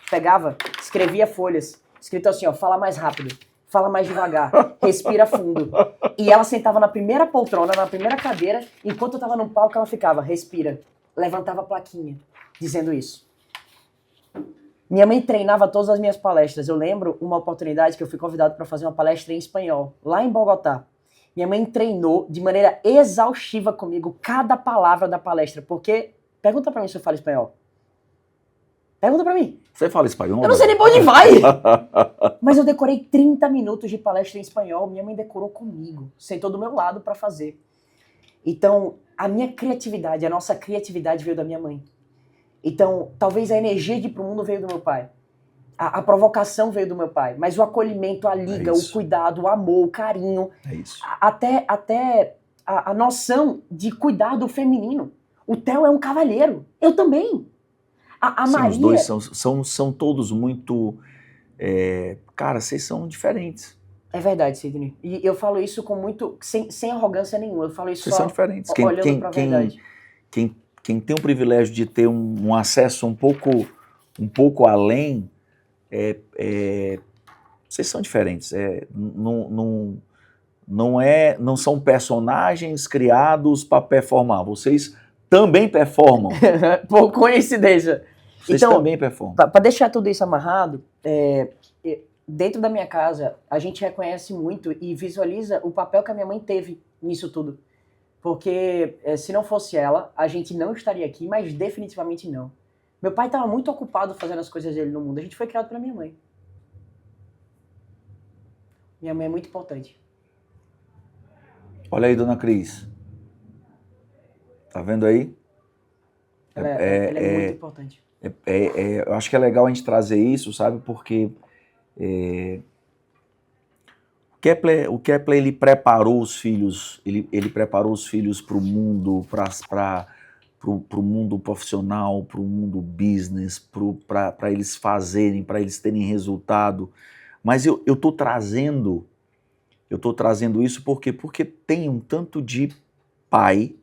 pegava, escrevia folhas, escrito assim, ó, fala mais rápido, fala mais devagar, respira fundo. E ela sentava na primeira poltrona, na primeira cadeira, enquanto eu tava no palco, ela ficava, respira, levantava a plaquinha, dizendo isso. Minha mãe treinava todas as minhas palestras. Eu lembro uma oportunidade que eu fui convidado para fazer uma palestra em espanhol, lá em Bogotá. Minha mãe treinou de maneira exaustiva comigo cada palavra da palestra, porque... Pergunta pra mim se eu falo espanhol. Pergunta pra mim. Você fala espanhol? Eu não sei nem pra onde vai! Mas eu decorei 30 minutos de palestra em espanhol. Minha mãe decorou comigo. Sentou do meu lado pra fazer. Então, a minha criatividade, a nossa criatividade veio da minha mãe. Então, talvez a energia de ir pro mundo veio do meu pai. A provocação veio do meu pai. Mas o acolhimento, a liga, o cuidado, o amor, o carinho. É isso. Até a noção de cuidar do feminino. O Theo é um cavalheiro. Eu também. A Sim, Maria... os dois são todos muito... cara, vocês são diferentes. É verdade, Sidney. E eu falo isso com muito... Sem arrogância nenhuma. Eu falo isso Vocês só são diferentes. olhando pra verdade. Quem tem o privilégio de ter um acesso um pouco além, vocês são diferentes. Não são personagens criados para performar. Vocês também performam. Por coincidência. Vocês então, também performam. Para deixar tudo isso amarrado, dentro da minha casa, a gente reconhece muito e visualiza o papel que a minha mãe teve nisso tudo. Porque se não fosse ela, a gente não estaria aqui, mas definitivamente não. Meu pai estava muito ocupado fazendo as coisas dele no mundo. A gente foi criado pela minha mãe. Minha mãe é muito importante. Olha aí, dona Cris. Tá vendo aí? Ela é muito importante. Eu acho que é legal a gente trazer isso, sabe? Porque o Kepler ele preparou os filhos, ele preparou os filhos para o mundo, para o mundo profissional, para o mundo business, para eles fazerem, para eles terem resultado. Mas eu tô trazendo isso porque tem um tanto de pai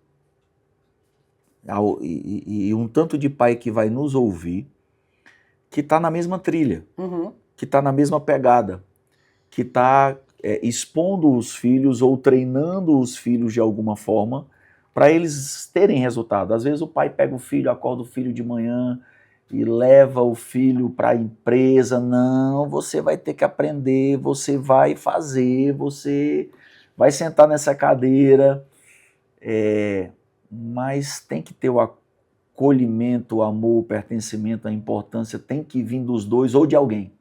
e um tanto de pai que vai nos ouvir que está na mesma trilha, que está na mesma pegada, que está expondo os filhos ou treinando os filhos de alguma forma para eles terem resultado. Às vezes o pai pega o filho, acorda o filho de manhã e leva o filho para a empresa. Não, você vai ter que aprender, você vai fazer, você vai sentar nessa cadeira. Mas tem que ter o acolhimento, o amor, o pertencimento, a importância tem que vir dos dois ou de alguém.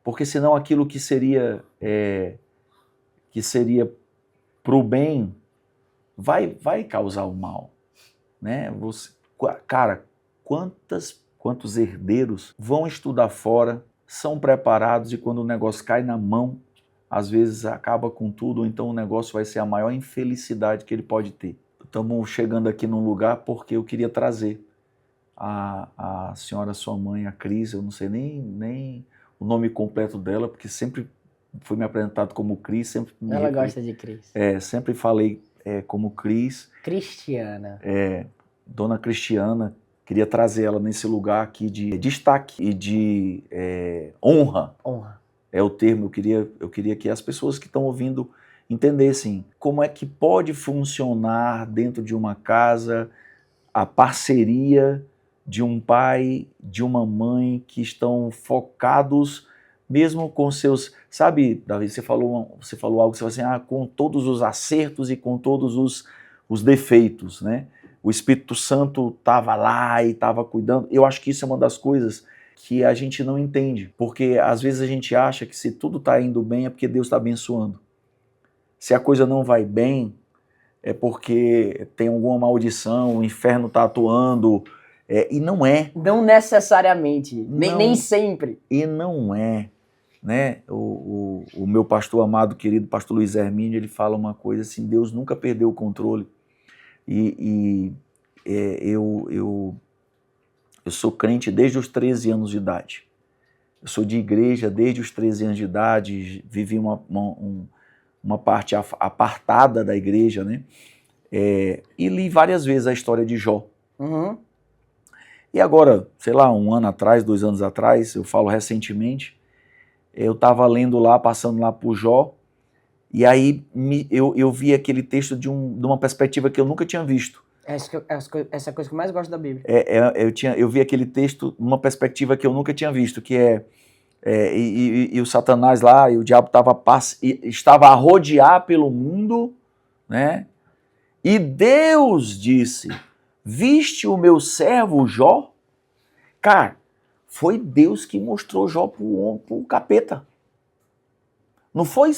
Porque senão aquilo que seria pro bem vai causar o mal, né? Cara, quantos herdeiros vão estudar fora, são preparados e quando o negócio cai na mão, às vezes acaba com tudo, ou então o negócio vai ser a maior infelicidade que ele pode ter. Estamos chegando aqui num lugar porque eu queria trazer a senhora, sua mãe, a Cris, eu não sei nem o nome completo dela, porque sempre foi me apresentado como Cris. Sempre Ela gosta de Cris. Sempre falei como Cris. Cristiana. Dona Cristiana, queria trazer ela nesse lugar aqui de destaque e de honra. Honra. É o termo, eu queria que as pessoas que estão ouvindo entendessem como é que pode funcionar dentro de uma casa a parceria de um pai, de uma mãe que estão focados mesmo com seus... Sabe, Davi, você falou algo, você falou assim, com todos os acertos e com todos os defeitos, né? O Espírito Santo estava lá e estava cuidando. Eu acho que isso é uma das coisas que a gente não entende, porque às vezes a gente acha que se tudo está indo bem é porque Deus está abençoando. Se a coisa não vai bem, é porque tem alguma maldição, o inferno está atuando, e não é. Não necessariamente, nem sempre. E não é, né? O meu pastor amado, querido pastor Luiz Hermínio, ele fala uma coisa assim, Deus nunca perdeu o controle. Eu sou crente desde os 13 anos de idade. Eu sou de igreja desde os 13 anos de idade, vivi uma parte apartada da igreja, né? E li várias vezes a história de Jó. Uhum. E agora, sei lá, 1 ano atrás, 2 anos atrás, eu falo recentemente, eu estava lendo lá, passando lá por Jó, e aí eu vi aquele texto de uma perspectiva que eu nunca tinha visto. Essa é a coisa que eu mais gosto da Bíblia. Eu vi aquele texto numa perspectiva que eu nunca tinha visto, que e o Satanás lá, e o diabo estava a rodear pelo mundo, né? E Deus disse, viste o meu servo Jó? Cara, foi Deus que mostrou Jó pro capeta. Não foi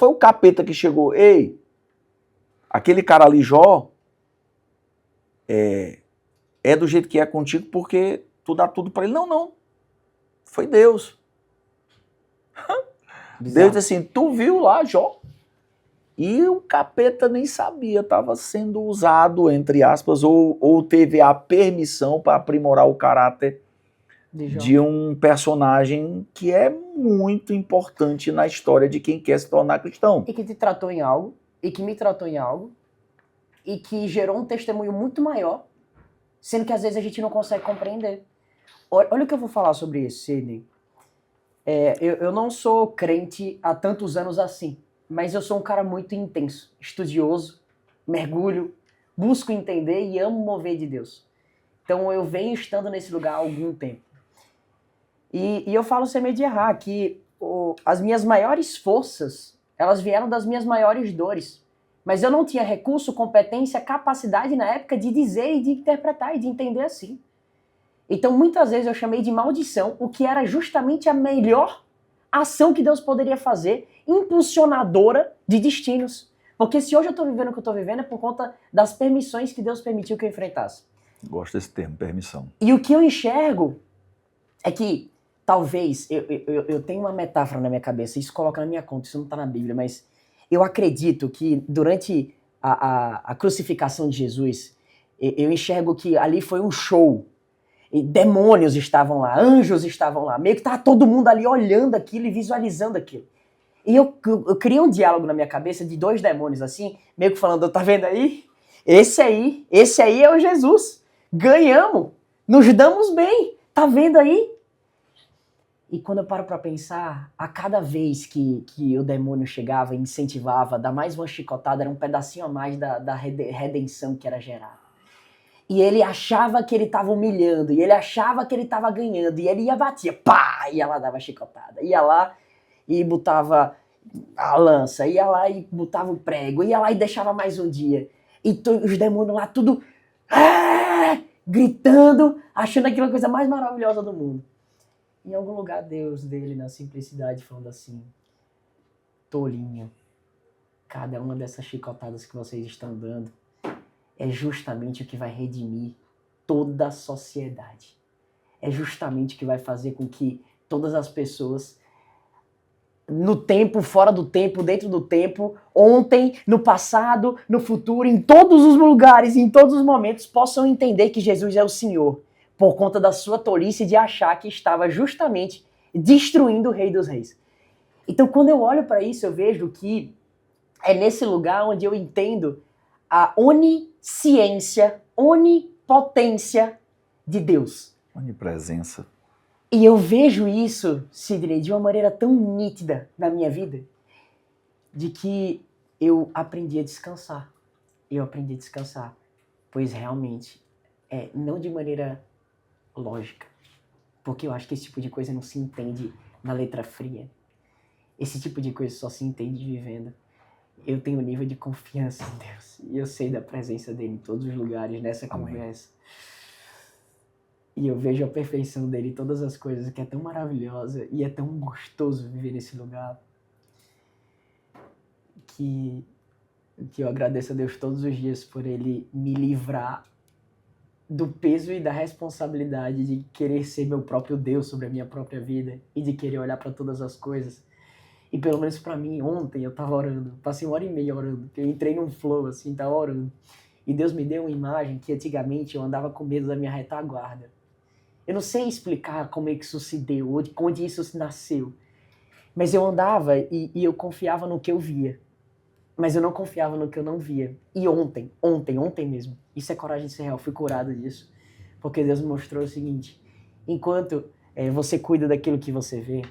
o capeta que chegou, ei, aquele cara ali, Jó, é do jeito que é contigo porque tu dá tudo para ele. Não. Foi Deus. Deus disse assim, tu viu lá, Jó? E o capeta nem sabia, estava sendo usado, entre aspas, ou teve a permissão para aprimorar o caráter de um personagem que é muito importante na história de quem quer se tornar cristão. E que te tratou em algo, e que me tratou em algo, e que gerou um testemunho muito maior, sendo que às vezes a gente não consegue compreender. Olha o que eu vou falar sobre isso, Sidney. Eu não sou crente há tantos anos assim, mas eu sou um cara muito intenso, estudioso, mergulho, busco entender e amo mover de Deus. Então eu venho estando nesse lugar há algum tempo. E eu falo sem medo de errar que as minhas maiores forças, elas vieram das minhas maiores dores. Mas eu não tinha recurso, competência, capacidade na época de dizer e de interpretar e de entender assim. Então muitas vezes eu chamei de maldição o que era justamente a melhor ação que Deus poderia fazer, impulsionadora de destinos. Porque se hoje eu estou vivendo o que eu estou vivendo é por conta das permissões que Deus permitiu que eu enfrentasse. Gosto desse termo, permissão. E o que eu enxergo é que talvez, eu tenho uma metáfora na minha cabeça, isso coloca na minha conta, isso não está na Bíblia, mas eu acredito que durante a crucificação de Jesus, eu enxergo que ali foi um show. E demônios estavam lá, anjos estavam lá, meio que estava todo mundo ali olhando aquilo e visualizando aquilo. E eu criei um diálogo na minha cabeça de 2 demônios assim, meio que falando, tá vendo aí? Esse aí é o Jesus. Ganhamos, nos damos bem, tá vendo aí? E quando eu paro pra pensar, a cada vez que o demônio chegava e incentivava, dar mais uma chicotada, era um pedacinho a mais da redenção que era gerada. E ele achava que ele estava humilhando, e ele achava que ele estava ganhando, e ele ia batia, pá, ia lá dava chicotada, ia lá e botava a lança, ia lá e botava o prego, ia lá e deixava mais um dia. E os demônios lá tudo gritando, achando aquilo a coisa mais maravilhosa do mundo. Em algum lugar Deus dele, na simplicidade, falando assim, tolinho, cada uma dessas chicotadas que vocês estão dando é justamente o que vai redimir toda a sociedade. É justamente o que vai fazer com que todas as pessoas, no tempo, fora do tempo, dentro do tempo, ontem, no passado, no futuro, em todos os lugares, em todos os momentos, possam entender que Jesus é o Senhor, por conta da sua tolice de achar que estava justamente destruindo o Rei dos Reis. Então, quando eu olho para isso, eu vejo que é nesse lugar onde eu entendo a onisciência, onipotência de Deus. Onipresença. E eu vejo isso, Sidney, de uma maneira tão nítida na minha vida, de que eu aprendi a descansar. Pois realmente, não de maneira lógica, porque eu acho que esse tipo de coisa não se entende na letra fria. Esse tipo de coisa só se entende vivendo. Eu tenho um nível de confiança em Deus. E eu sei da presença dele em todos os lugares, nessa conversa. E eu vejo a perfeição dele em todas as coisas, que é tão maravilhosa e é tão gostoso viver nesse lugar. Que eu agradeço a Deus todos os dias por ele me livrar do peso e da responsabilidade de querer ser meu próprio Deus sobre a minha própria vida e de querer olhar para todas as coisas. E pelo menos pra mim, ontem eu tava orando, passei 1h30 orando, eu entrei num flow assim, tava orando. E Deus me deu uma imagem que antigamente eu andava com medo da minha retaguarda. Eu não sei explicar como é que isso se deu, onde isso nasceu. Mas eu andava e eu confiava no que eu via. Mas eu não confiava no que eu não via. E ontem mesmo, isso é coragem de ser real, fui curado disso. Porque Deus me mostrou o seguinte, enquanto você cuida daquilo que você vê,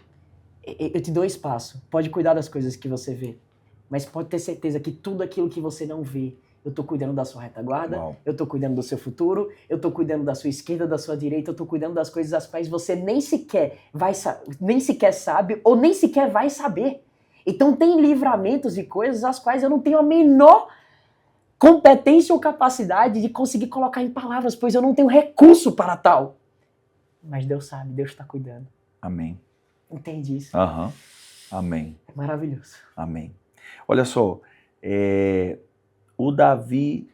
eu te dou espaço, pode cuidar das coisas que você vê, mas pode ter certeza que tudo aquilo que você não vê, eu estou cuidando da sua retaguarda, Uau. eu estou cuidando do seu futuro, eu estou cuidando da sua esquerda, da sua direita, eu estou cuidando das coisas das quais você nem sequer sabe ou nem sequer vai saber. Então tem livramentos e coisas as quais eu não tenho a menor competência ou capacidade de conseguir colocar em palavras, pois eu não tenho recurso para tal. Mas Deus sabe, Deus está cuidando. Amém. Entende isso? Aham. Amém. É maravilhoso. Amém. Olha só, o Davi,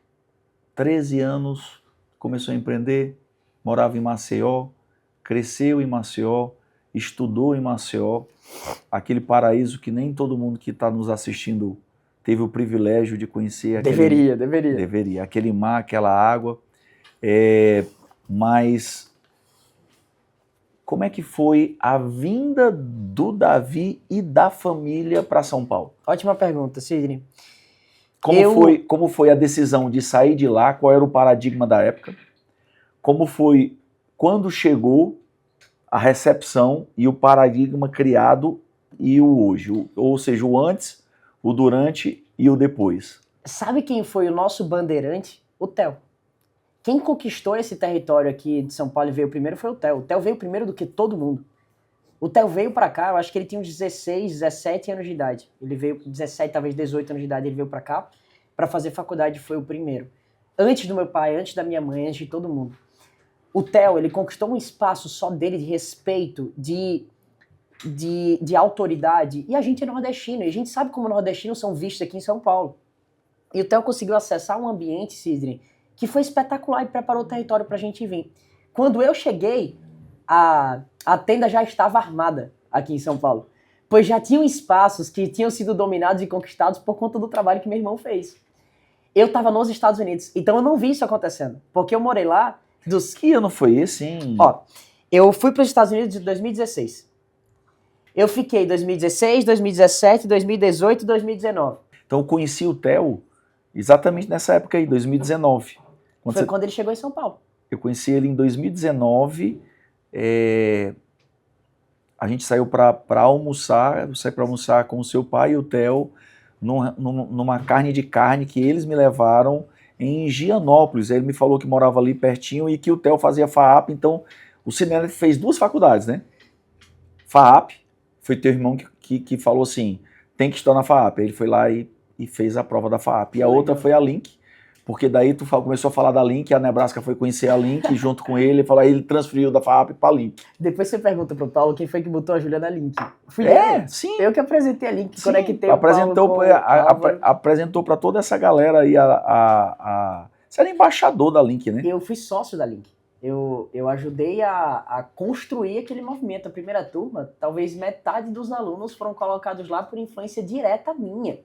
13 anos, começou a empreender, morava em Maceió, cresceu em Maceió, estudou em Maceió, aquele paraíso que nem todo mundo que está nos assistindo teve o privilégio de conhecer. Deveria. Aquele mar, aquela água. Mas como é que foi a vinda do Davi e da família para São Paulo? Ótima pergunta, Sidney. Como foi a decisão de sair de lá? Qual era o paradigma da época? Como foi quando chegou a recepção e o paradigma criado e o hoje? Ou seja, o antes, o durante e o depois. Sabe quem foi o nosso bandeirante? O Theo. Quem conquistou esse território aqui de São Paulo e veio primeiro foi o Theo. O Theo veio primeiro do que todo mundo. O Theo veio pra cá, eu acho que ele tinha uns 16, 17 anos de idade. Ele veio com 17, talvez 18 anos de idade, ele veio pra cá pra fazer faculdade, foi o primeiro. Antes do meu pai, antes da minha mãe, antes de todo mundo. O Theo, ele conquistou um espaço só dele de respeito, de autoridade. E a gente é nordestino, e a gente sabe como nordestinos são vistos aqui em São Paulo. E o Theo conseguiu acessar um ambiente, Sidney, que foi espetacular e preparou o território pra gente vir. Quando eu cheguei, a tenda já estava armada aqui em São Paulo, pois já tinham espaços que tinham sido dominados e conquistados por conta do trabalho que meu irmão fez. Eu estava nos Estados Unidos, então eu não vi isso acontecendo, porque eu morei lá Que ano foi esse, hein? Ó, eu fui para os Estados Unidos em 2016. Eu fiquei 2016, 2017, 2018 e 2019. Então eu conheci o Theo exatamente nessa época aí, 2019. Quando ele chegou em São Paulo. Eu conheci ele em 2019. A gente saiu para almoçar, eu saí para almoçar com o seu pai e o Theo numa carne de carne que eles me levaram em Gianópolis. Ele me falou que morava ali pertinho e que o Theo fazia FAAP, então o Cinelli fez 2 faculdades, né? FAAP, foi teu irmão que falou assim, tem que estudar na FAAP. Aí ele foi lá e fez a prova da FAAP. E a outra foi a Link, porque daí tu começou a falar da Link, a Nebraska foi conhecer a Link junto com ele, ele transferiu da FAAP para a Link. Depois você pergunta pro Paulo quem foi que botou a Júlia na Link. Fui sim. Eu que apresentei a Link, Sim, conectei apresentou para toda essa galera aí você era embaixador da Link, né? Eu fui sócio da Link. Eu ajudei a construir aquele movimento. A primeira turma, talvez metade dos alunos foram colocados lá por influência direta minha.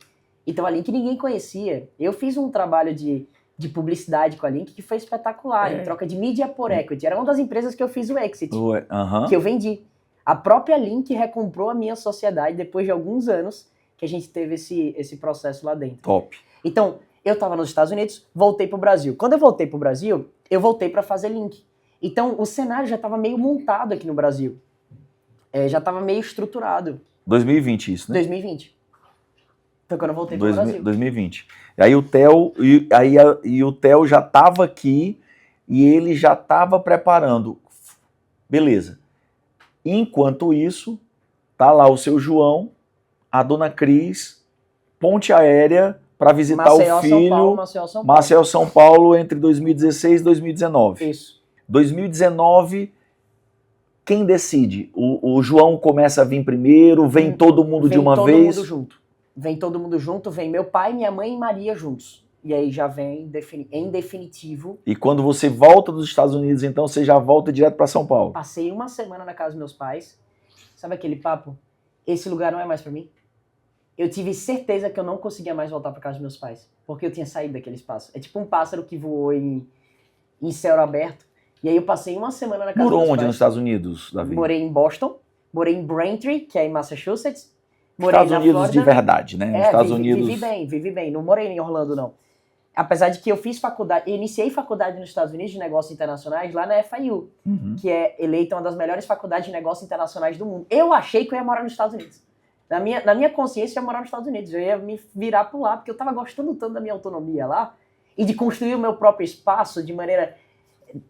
Então a Link ninguém conhecia. Eu fiz um trabalho de publicidade com a Link que foi espetacular, em troca de mídia por equity. Era uma das empresas que eu fiz o exit, que eu vendi. A própria Link recomprou a minha sociedade depois de alguns anos que a gente teve esse processo lá dentro. Top. Então, eu estava nos Estados Unidos, voltei para o Brasil. Quando eu voltei para o Brasil, eu voltei para fazer Link. Então, o cenário já estava meio montado aqui no Brasil. Já estava meio estruturado. 2020 isso, né? 2020. Foi quando eu voltei para o Brasil. 2020. Aí o Theo já estava aqui e ele já estava preparando. Beleza. Enquanto isso, tá lá o seu João, a dona Cris, ponte aérea para visitar Maceió, o filho. Maceió, São Paulo, entre 2016 e 2019. Isso. 2019, quem decide? O João começa a vir primeiro, vem todo mundo de uma vez? Vem todo mundo junto, vem meu pai, minha mãe e Maria juntos. E aí já vem em definitivo. E quando você volta dos Estados Unidos, então você já volta direto para São Paulo? Passei uma semana na casa dos meus pais. Sabe aquele papo? Esse lugar não é mais para mim? eu tive certeza que eu não conseguia mais voltar para casa dos meus pais, porque eu tinha saído daquele espaço. É tipo um pássaro que voou em céu aberto. E aí eu passei uma semana na casa dos Morou meus onde pais. nos Estados Unidos, Davi? Morei em Boston, morei em Braintree, que é em Massachusetts. Morei Estados na Unidos Flórida. de verdade, né? Estados Unidos... Vivi bem. Não morei em Orlando, não. Apesar de que eu fiz faculdade, iniciei faculdade nos Estados Unidos de negócios internacionais lá na FIU, que é eleita uma das melhores faculdades de negócios internacionais do mundo. Eu achei que eu ia morar nos Estados Unidos. Na minha consciência, eu ia morar nos Estados Unidos. Eu ia me virar por lá, porque eu tava gostando tanto da minha autonomia lá e de construir o meu próprio espaço de maneira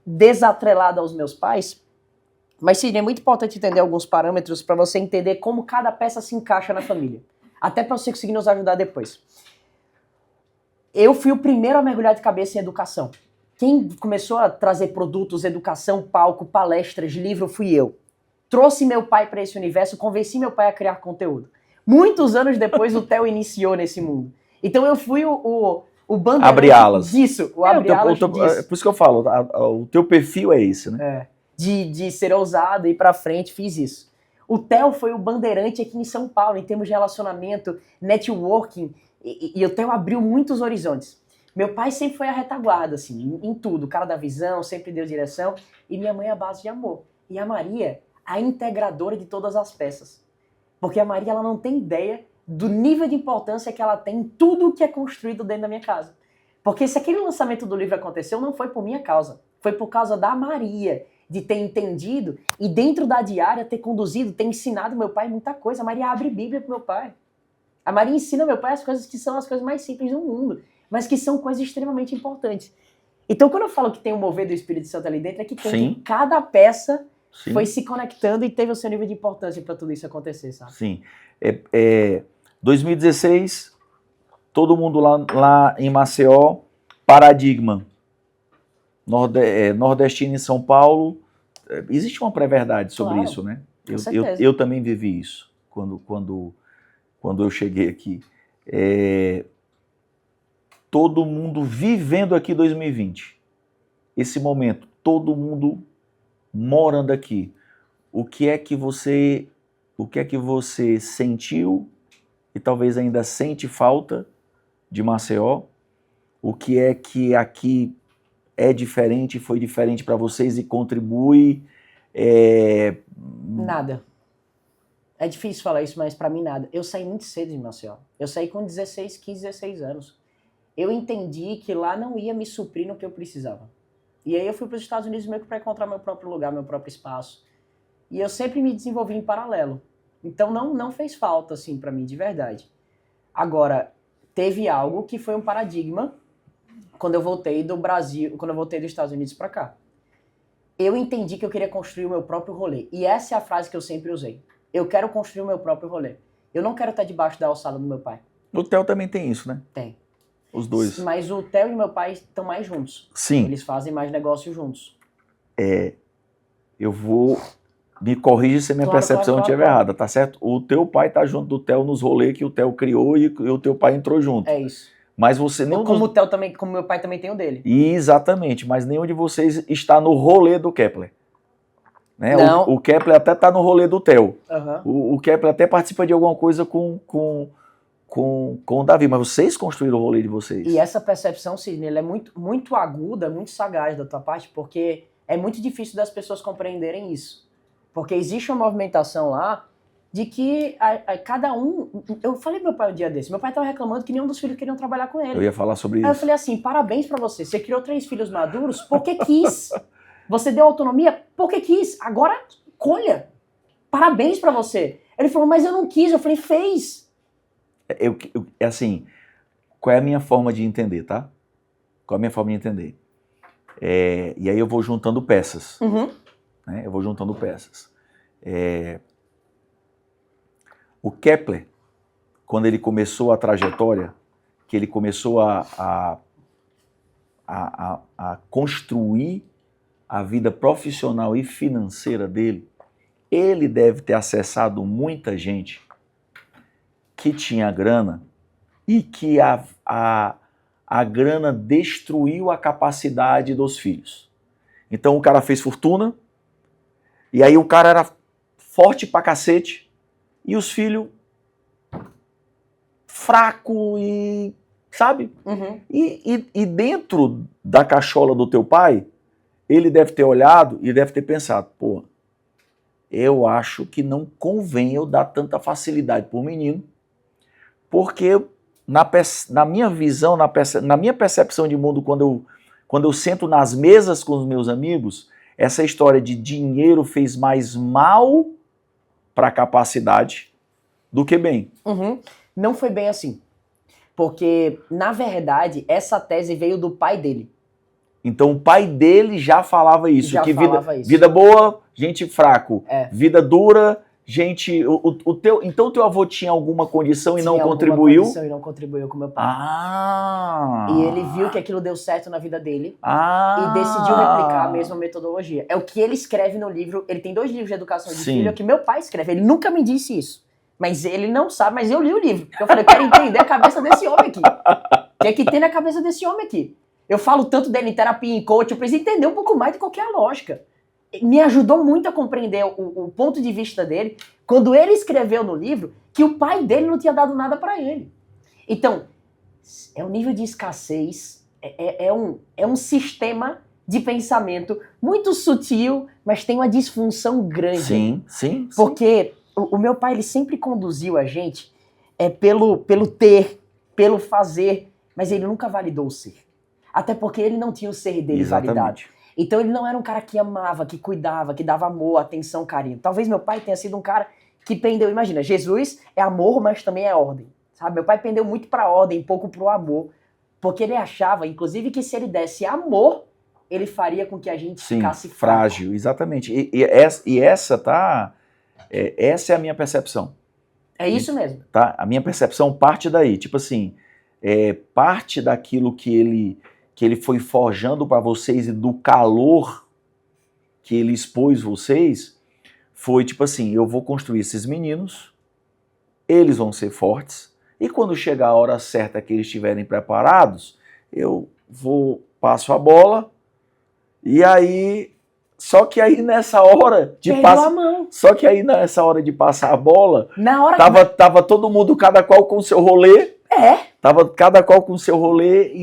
desatrelada aos meus pais. Mas sim, é muito importante entender alguns parâmetros para você entender como cada peça se encaixa na família. Até para você conseguir nos ajudar depois. Eu fui o primeiro a mergulhar de cabeça em educação. Quem começou a trazer produtos, educação, palco, palestras, livro, fui eu. Trouxe meu pai para esse universo, convenci meu pai a criar conteúdo. Muitos anos depois, o Theo iniciou nesse mundo. Então eu fui o bandeirante Abre alas. disso. O abre alas disso. É por isso que eu falo, o teu perfil é esse, né? É. De ser ousado e ir pra frente, fiz isso. O Theo foi o bandeirante aqui em São Paulo, em termos de relacionamento, networking, e o Theo abriu muitos horizontes. Meu pai sempre foi a retaguarda, assim, em tudo, o cara da visão, sempre deu direção, e minha mãe é a base de amor. E a Maria, a integradora de todas as peças. Porque a Maria, ela não tem ideia do nível de importância que ela tem em tudo que é construído dentro da minha casa. Porque se aquele lançamento do livro aconteceu, não foi por minha causa, foi por causa da Maria, de ter entendido e dentro da diária ter conduzido, ter ensinado meu pai muita coisa. A Maria abre Bíblia pro meu pai. A Maria ensina meu pai as coisas que são as coisas mais simples do mundo, mas que são coisas extremamente importantes. Então, quando eu falo que tem um mover do Espírito Santo ali dentro, é que tem que cada peça foi se conectando e teve o seu nível de importância para tudo isso acontecer, sabe? Sim. 2016, todo mundo lá em Maceió, paradigma. Nordestino em São Paulo, existe uma pré-verdade sobre isso, né? Eu também vivi isso quando eu cheguei aqui. Todo mundo vivendo aqui 2020. Esse momento, todo mundo morando aqui. O que é que você sentiu e talvez ainda sente falta de Maceió? O que é que aqui é diferente, foi diferente para vocês e contribui? Nada. É difícil falar isso, mas para mim nada. Eu saí muito cedo de Maceió. Eu saí com 16, 15, 16 anos. Eu entendi que lá não ia me suprir no que eu precisava. E aí eu fui para os Estados Unidos meio que para encontrar meu próprio lugar, meu próprio espaço. E eu sempre me desenvolvi em paralelo. Então não fez falta assim para mim, de verdade. Agora, teve algo que foi um paradigma quando eu voltei do Brasil, quando eu voltei dos Estados Unidos para cá. Eu entendi que eu queria construir o meu próprio rolê. E essa é a frase que eu sempre usei. Eu quero construir o meu próprio rolê. Eu não quero estar debaixo da alçada do meu pai. O Theo também tem isso, né? Tem. Os dois. Mas o Theo e meu pai estão mais juntos. Sim. Eles fazem mais negócios juntos. Eu vou... Me corrige se a minha percepção estiver errada, tá certo? O teu pai tá junto do Theo nos rolês que o Theo criou e o teu pai entrou junto. É isso. Mas você nem como o Theo também, como meu pai também tem o dele. Exatamente, mas nenhum de vocês está no rolê do Kepler. Né? Não. O Kepler até está no rolê do Theo. Uhum. O Kepler até participa de alguma coisa com o Davi, mas vocês construíram o rolê de vocês. E essa percepção, Sidney, ela é muito, muito aguda, muito sagaz da tua parte, porque é muito difícil das pessoas compreenderem isso. Porque existe uma movimentação lá de que cada um... Eu falei pro meu pai um dia desse, meu pai estava reclamando que nenhum dos filhos queriam trabalhar com ele. Eu ia falar sobre isso. Aí eu falei assim, parabéns pra você, você criou 3 filhos maduros porque quis. Você deu autonomia porque quis. Agora, colha. Parabéns pra você. Ele falou, mas eu não quis. Eu falei, fez. Assim, qual é a minha forma de entender, tá? Qual é a minha forma de entender? E aí eu vou juntando peças. Uhum. Né? Eu vou juntando peças. O Kepler, quando ele começou a trajetória, que ele começou a construir a vida profissional e financeira dele, ele deve ter acessado muita gente que tinha grana e que a grana destruiu a capacidade dos filhos. Então o cara fez fortuna, e aí o cara era forte pra cacete, e os filhos fraco e, sabe? Uhum. E dentro da cachola do teu pai, ele deve ter olhado e deve ter pensado, pô, eu acho que não convém eu dar tanta facilidade pro menino, porque na minha visão, na minha percepção de mundo, quando eu sento nas mesas com os meus amigos, essa história de dinheiro fez mais mal para a capacidade do que bem. Uhum. Não foi bem assim. Porque, na verdade, essa tese veio do pai dele. Então o pai dele já falava isso, Já que falava isso. vida boa, gente fraco, É. vida dura, gente... Então teu avô tinha alguma condição e Tinha não alguma contribuiu? condição e não contribuiu com meu pai. Ah! E ele viu que aquilo deu certo na vida dele Ah! e decidiu replicar a mesma metodologia. É o que ele escreve no livro. Ele tem 2 livros de educação de Sim. filho, é o que meu pai escreve. Ele nunca me disse isso. Mas ele não sabe, mas eu li o livro. Eu falei, eu quero entender a cabeça desse homem aqui. O que é que tem na cabeça desse homem aqui? Eu falo tanto dele em terapia, em coach, eu preciso entender um pouco mais de qualquer lógica. Me ajudou muito a compreender o ponto de vista dele quando ele escreveu no livro que o pai dele não tinha dado nada para ele. Então, é um nível de escassez, é um sistema de pensamento muito sutil, mas tem uma disfunção grande. Sim. Porque o meu pai, ele sempre conduziu a gente pelo ter, pelo fazer, mas ele nunca validou o ser. Até porque ele não tinha o ser dele validado. Exatamente. Então ele não era um cara que amava, que cuidava, que dava amor, atenção, carinho. Talvez meu pai tenha sido um cara que pendeu, imagina, Jesus é amor, mas também é ordem. Sabe? Meu pai pendeu muito pra ordem, pouco pro amor. Porque ele achava, inclusive, que se ele desse amor, ele faria com que a gente ficasse frágil, exatamente. Essa é a minha percepção. É isso mesmo. Tá? A minha percepção parte daí. Tipo assim, parte daquilo que ele foi forjando para vocês e do calor que ele expôs vocês, foi tipo assim, eu vou construir esses meninos, eles vão ser fortes, e quando chegar a hora certa que eles estiverem preparados, eu passo a bola, e aí... Só que aí nessa hora de passar... Só que aí nessa hora de passar a bola, tava todo mundo, cada qual com o seu rolê. Tava cada qual com o seu rolê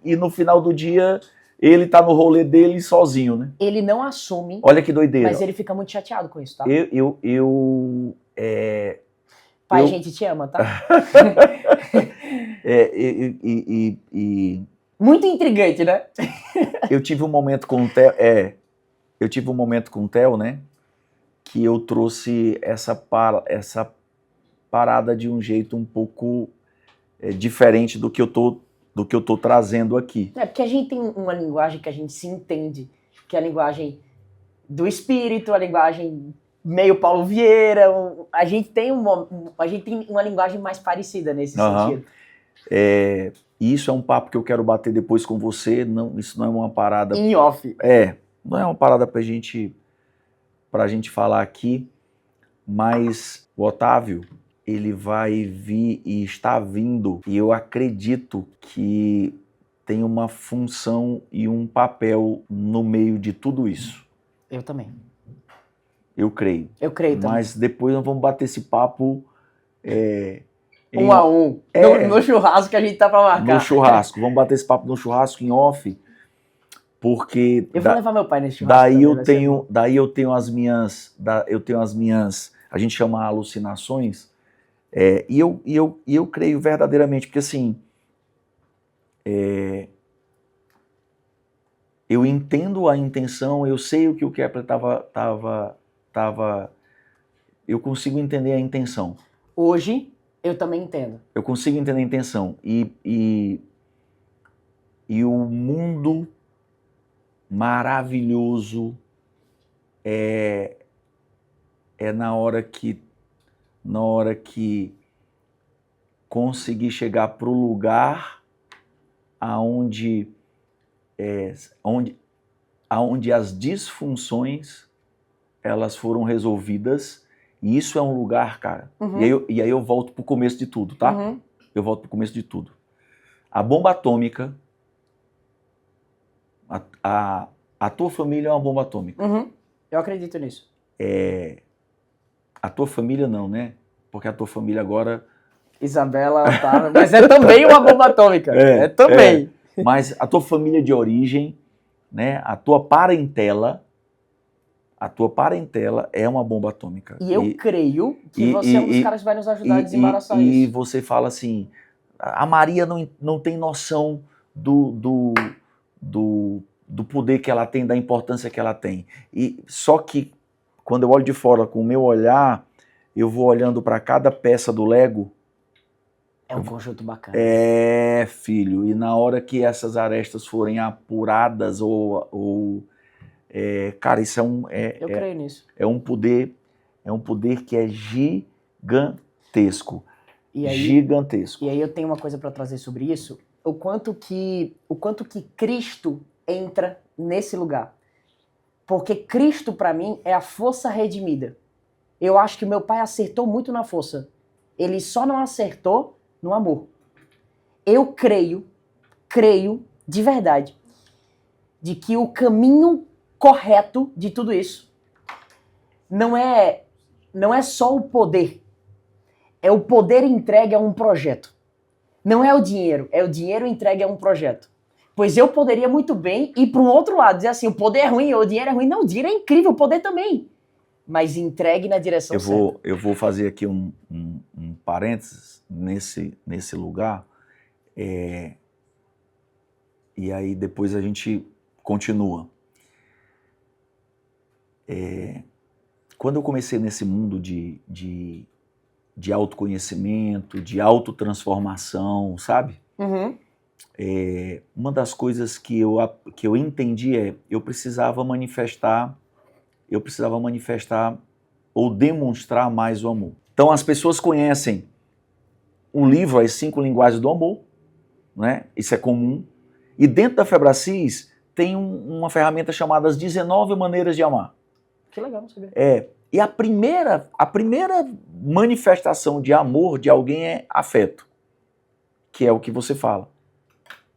e no final do dia ele tá no rolê dele sozinho, né? Ele não assume. Olha que doideira. Mas ele fica muito chateado com isso, tá? Pai, a gente te ama, tá? Muito intrigante, né? Eu tive um momento com o Theo, né? Que eu trouxe essa parada de um jeito um pouco diferente do que eu tô trazendo aqui. Porque a gente tem uma linguagem que a gente se entende, que é a linguagem do espírito, a linguagem meio Paulo Vieira, a gente tem uma linguagem mais parecida nesse sentido. Isso é um papo que eu quero bater depois com você, isso não é uma parada... Em off. Não é uma parada pra gente falar aqui, mas o Otávio, ele vai vir e está vindo, e eu acredito que tem uma função e um papel no meio de tudo isso. Eu também. Eu creio. Eu creio também. Mas depois nós vamos bater esse papo... um a um. No churrasco que a gente tá pra marcar. No churrasco. Vamos bater esse papo no churrasco em off, porque... Eu vou levar meu pai nesse churrasco. Daí eu tenho as minhas... A gente chama alucinações. E eu creio verdadeiramente, porque assim... eu entendo a intenção, eu sei o que o Kepler tava... Eu consigo entender a intenção. Hoje, eu também entendo. Eu consigo entender a intenção. E o mundo maravilhoso é na hora que conseguir chegar para o lugar aonde as disfunções elas foram resolvidas, e isso é um lugar, cara. Uhum. E aí eu volto pro começo de tudo, tá? Uhum. Eu volto pro começo de tudo. A bomba atômica, a tua família é uma bomba atômica. Uhum. Eu acredito nisso. A tua família não, né? Porque a tua família agora Isabela, Otávio, mas é também uma bomba atômica. É também. Mas a tua família de origem, né, a tua parentela é uma bomba atômica. E eu creio que você é um dos caras que vai nos ajudar a desembaraçar isso. E você fala assim, a Maria não tem noção do poder que ela tem, da importância que ela tem. E só que quando eu olho de fora com o meu olhar, eu vou olhando para cada peça do Lego. É um conjunto bacana. Filho, e na hora que essas arestas forem apuradas cara, isso eu creio nisso. É um poder que é gigantesco. Gigantesco. E aí eu tenho uma coisa para trazer sobre isso, o quanto que Cristo entra nesse lugar. Porque Cristo, para mim, é a força redimida. Eu acho que meu pai acertou muito na força. Ele só não acertou no amor. Eu creio de verdade, de que o caminho correto de tudo isso não é só o poder. É o poder entregue a um projeto. Não é o dinheiro entregue a um projeto. Pois eu poderia muito bem ir para um outro lado, dizer assim, o poder é ruim ou o dinheiro é ruim. Não, o dinheiro é incrível, o poder também. Mas entregue na direção certa. Eu vou fazer aqui um parênteses nesse lugar, e aí depois a gente continua. Quando eu comecei nesse mundo de autoconhecimento, de autotransformação, sabe? Uhum. Uma das coisas que eu entendi eu precisava manifestar ou demonstrar mais o amor. Então as pessoas conhecem um livro, As 5 Linguagens do Amor, né? Isso é comum. E dentro da Febracis tem uma ferramenta chamada As 19 Maneiras de Amar. Que legal, não sabia. E a primeira manifestação de amor de alguém é afeto, que é o que você fala.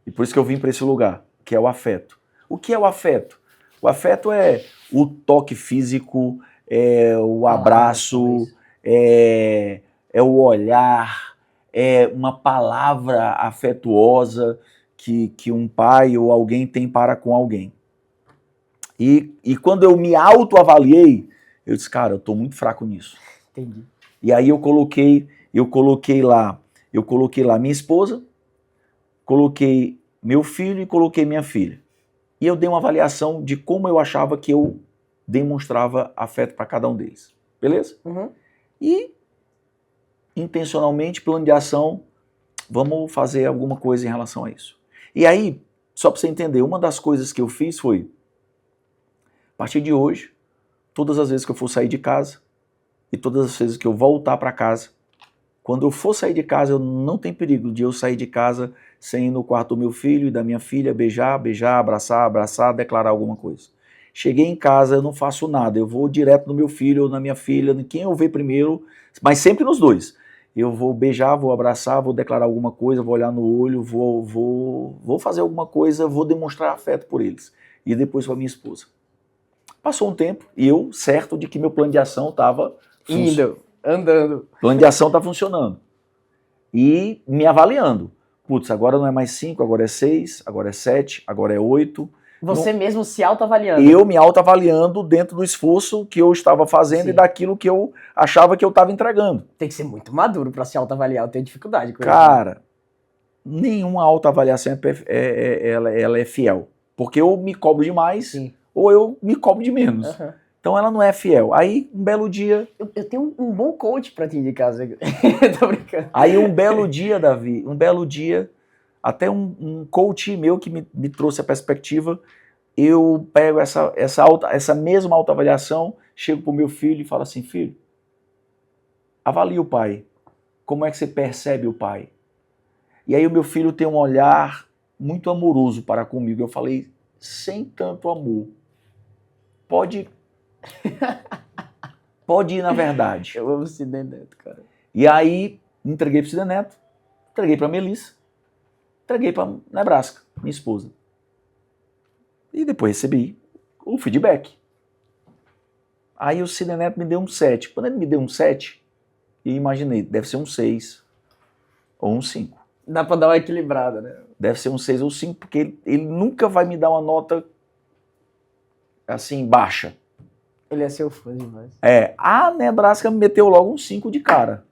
E por isso que eu vim para esse lugar, que é o afeto. O que é o afeto? O afeto é o toque físico, é o abraço, é o olhar, é uma palavra afetuosa que um pai ou alguém tem para com alguém. E quando eu me autoavaliei, eu disse, cara, eu estou muito fraco nisso. Entendi. E aí eu coloquei lá minha esposa, coloquei meu filho e coloquei minha filha. E eu dei uma avaliação de como eu achava que eu demonstrava afeto para cada um deles. Beleza? Uhum. E, intencionalmente, plano de ação, vamos fazer alguma coisa em relação a isso. E aí, só para você entender, uma das coisas que eu fiz foi, a partir de hoje, todas as vezes que eu for sair de casa e todas as vezes que eu voltar para casa, quando eu for sair de casa, eu não tem perigo de eu sair de casa sem ir no quarto do meu filho e da minha filha, beijar, abraçar, declarar alguma coisa. Cheguei em casa, eu não faço nada, eu vou direto no meu filho ou na minha filha, quem eu ver primeiro, mas sempre nos dois. Eu vou beijar, vou abraçar, vou declarar alguma coisa, vou olhar no olho, vou fazer alguma coisa, vou demonstrar afeto por eles. E depois para minha esposa. Passou um tempo e eu certo de que meu plano de ação estava andando. O plano de ação está funcionando. E me avaliando. Putz, agora não é mais 5, agora é 6, agora é 7, agora é 8. Você mesmo se autoavaliando. Eu me autoavaliando dentro do esforço que eu estava fazendo. Sim. E daquilo que eu achava que eu estava entregando. Tem que ser muito maduro para se autoavaliar, eu tenho dificuldade com isso. Cara, nenhuma autoavaliação ela é fiel. Porque eu me cobro demais, sim, ou eu me cobro de menos. Uhum. Então ela não é fiel. Aí, um belo dia... Eu tenho um bom coach pra te indicar. Tô brincando. Aí, um belo dia, Davi, até um coach meu que me trouxe a perspectiva, eu pego essa mesma autoavaliação, chego pro meu filho e falo assim, filho, avalie o pai. Como é que você percebe o pai? E aí o meu filho tem um olhar muito amoroso para comigo. Eu falei, sem tanto amor. Pode ir na verdade. Eu amo o Sidney Neto, cara. E aí, entreguei pro Sidney Neto, entreguei pra Melissa, entreguei pra Nebraska, minha esposa. E depois recebi o feedback. Aí o Sidney Neto me deu um 7. Quando ele me deu um 7, eu imaginei, deve ser um 6. ou um 5. Dá pra dar uma equilibrada, né? Deve ser um 6 ou 5, porque ele nunca vai me dar uma nota assim, baixa. Ele é seu fã demais. A Nebraska me meteu logo um 5 de cara.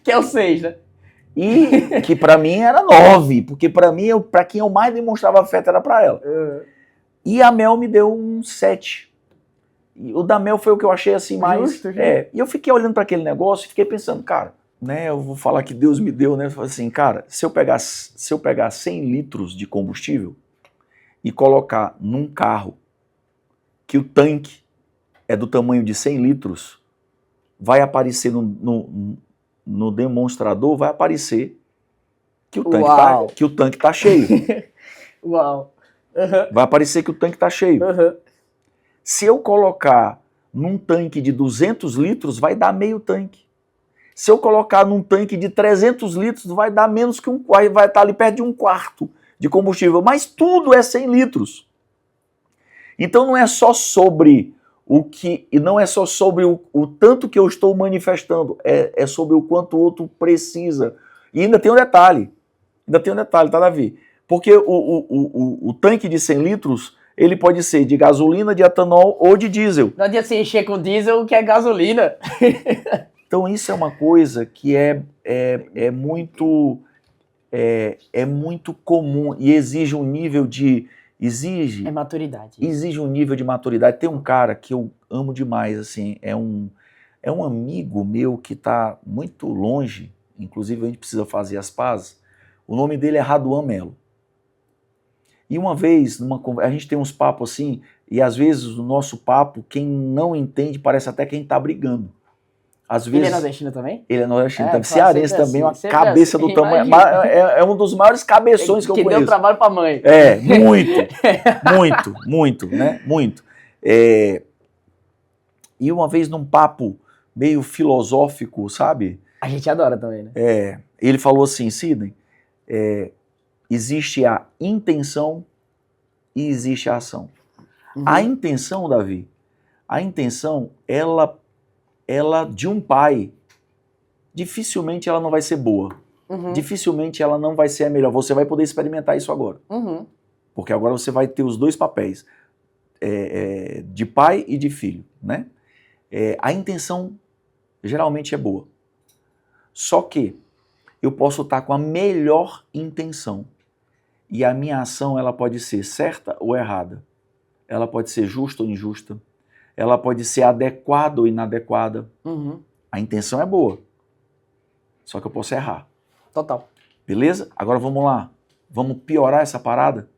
Que é o 6, né? E que pra mim era 9, porque pra mim, pra quem eu mais demonstrava afeto era pra ela. E a Mel me deu um 7. E o da Mel foi o que eu achei assim mais... Justo. E eu fiquei olhando pra aquele negócio e fiquei pensando, cara, né, eu vou falar que Deus me deu, né? Eu falei assim, cara, se eu pegar 100 litros de combustível e colocar num carro que o tanque é do tamanho de 100 litros, vai aparecer no demonstrador, vai aparecer que o tanque tá cheio. Uau. Vai aparecer que o tanque tá cheio. Se eu colocar num tanque de 200 litros, vai dar meio tanque. Se eu colocar num tanque de 300 litros, vai dar menos que vai estar ali perto de um quarto de combustível. Mas tudo é 100 litros. Então não é só sobre não é só sobre o tanto que eu estou manifestando, é sobre o quanto o outro precisa. E ainda tem um detalhe, tá, Davi? Porque o tanque de 100 litros, ele pode ser de gasolina, de etanol ou de diesel. Não adianta você encher com diesel, que é gasolina. Então isso é uma coisa que é muito comum e exige um nível de... É maturidade. Exige um nível de maturidade. Tem um cara que eu amo demais, assim, é um amigo meu que está muito longe, inclusive a gente precisa fazer as pazes. O nome dele é Raduan Melo. E uma vez, a gente tem uns papos assim, e às vezes o nosso papo, quem não entende, parece até quem está brigando. Às vezes, ele é nordestino também? Ele é nordestino também, cearense também, uma cabeça assim, do tamanho. É um dos maiores cabeções que eu conheço. Que deu trabalho pra mãe. Muito, né? Muito. E uma vez num papo meio filosófico, sabe? A gente adora também, né? Ele falou assim, Sidney, existe a intenção e existe a ação. A intenção, Davi, ela de um pai, dificilmente ela não vai ser boa. Dificilmente ela não vai ser a melhor. Você vai poder experimentar isso agora. Porque agora você vai ter os dois papéis, de pai e de filho, né? A intenção geralmente é boa. Só que eu posso estar com a melhor intenção e a minha ação ela pode ser certa ou errada. Ela pode ser justa ou injusta. Ela pode ser adequada ou inadequada. A intenção é boa. Só que eu posso errar. Total. Beleza? Agora vamos lá. Vamos piorar essa parada?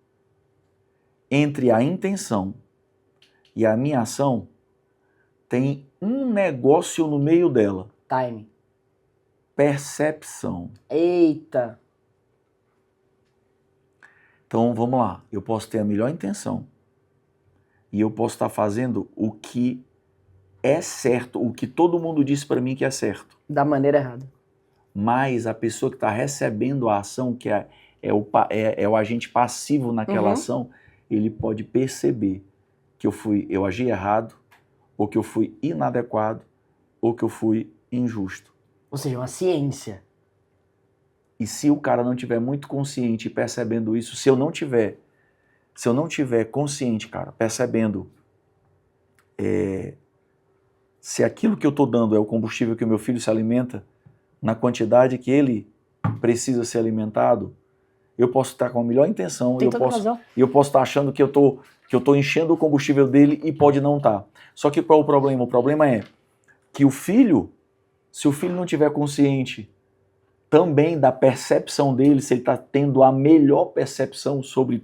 Entre a intenção e a minha ação, tem um negócio no meio dela. Time. Percepção. Eita. Então vamos lá. Eu posso ter a melhor intenção. E eu posso estar fazendo o que é certo, o que todo mundo disse para mim que é certo. Da maneira errada. Mas a pessoa que está recebendo a ação, que é o agente passivo naquela ação, ele pode perceber que eu agi errado, ou que eu fui inadequado, ou que eu fui injusto. Ou seja, uma ciência. E se o cara não tiver muito consciente e percebendo isso, se eu não tiver consciente, cara, percebendo se aquilo que eu estou dando é o combustível que o meu filho se alimenta, na quantidade que ele precisa ser alimentado, eu posso estar com a melhor intenção, eu posso estar achando que eu estou enchendo o combustível dele e pode não estar. Só que qual é o problema? O problema é que se o filho não tiver consciente também da percepção dele, se ele está tendo a melhor percepção sobre...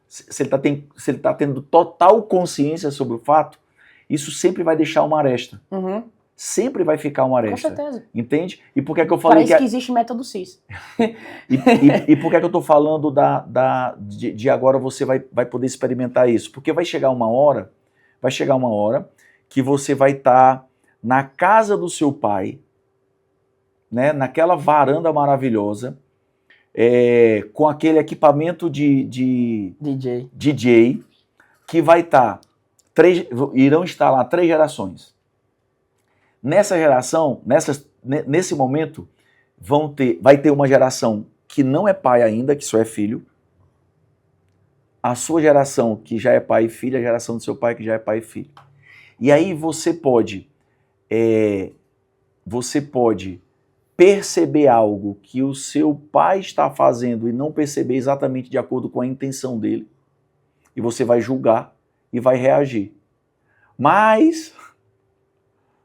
Se ele está tendo total consciência sobre o fato, isso sempre vai deixar uma aresta. Sempre vai ficar uma aresta. Com certeza. Entende? E por que que eu falei que existe método CIS. e por que que eu estou falando de agora você vai poder experimentar isso? Porque vai chegar uma hora que você vai estar na casa do seu pai, né, naquela varanda maravilhosa, com aquele equipamento de DJ, que vai estar, irão estar lá 3 gerações. Nessa geração, nesse momento, vai ter uma geração que não é pai ainda, que só é filho. A sua geração, que já é pai e filho, a geração do seu pai, que já é pai e filho. E aí você pode perceber algo que o seu pai está fazendo e não perceber exatamente de acordo com a intenção dele. E você vai julgar e vai reagir. Mas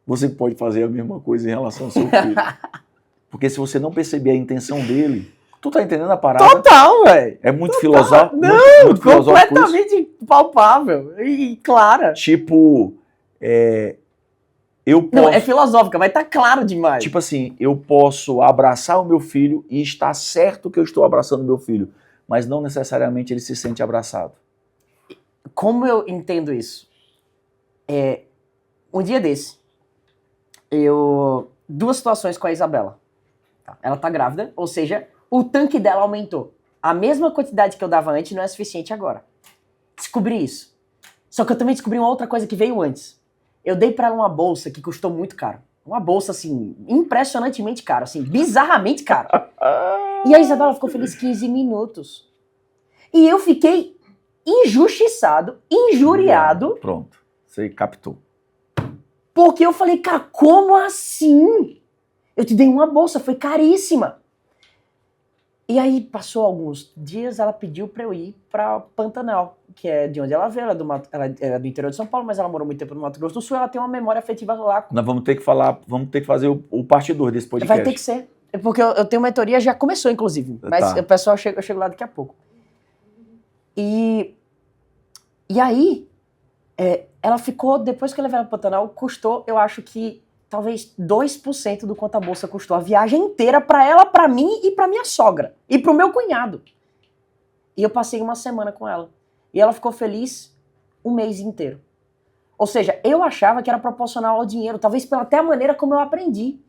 você pode fazer a mesma coisa em relação ao seu filho. Porque se você não perceber a intenção dele, tu tá entendendo a parada? Total, velho. É muito filosófico. Não, muito filosófico completamente palpável e clara. Tipo, eu posso... Não, é filosófica, vai estar claro demais. Tipo assim, eu posso abraçar o meu filho e está certo que eu estou abraçando o meu filho, mas não necessariamente ele se sente abraçado. Como eu entendo isso? Um dia desse, duas situações com a Isabela. Ela tá grávida, ou seja, o tanque dela aumentou. A mesma quantidade que eu dava antes não é suficiente agora. Descobri isso. Só que eu também descobri uma outra coisa que veio antes. Eu dei pra ela uma bolsa que custou muito caro. Uma bolsa, assim, impressionantemente cara, assim, bizarramente cara. E a Isabela ficou feliz 15 minutos. E eu fiquei injustiçado, injuriado. Pronto, você captou. Porque eu falei, cara, como assim? Eu te dei uma bolsa, foi caríssima. E aí, passou alguns dias, ela pediu pra eu ir pra Pantanal, que é de onde ela veio, ela é do interior de São Paulo, mas ela morou muito tempo no Mato Grosso do Sul, ela tem uma memória afetiva lá. Nós vamos ter que fazer o parte 2 desse podcast. Vai ter que ser. Porque eu tenho uma teoria, já começou, inclusive. Mas o pessoal, eu chego lá daqui a pouco. E aí, ela ficou, depois que eu levei ela pro Pantanal, custou, eu acho que talvez 2% do quanto a bolsa custou a viagem inteira pra ela, pra mim e pra minha sogra. E pro meu cunhado. E eu passei uma semana com ela. E ela ficou feliz um mês inteiro. Ou seja, eu achava que era proporcional ao dinheiro, talvez pela até a maneira como eu aprendi.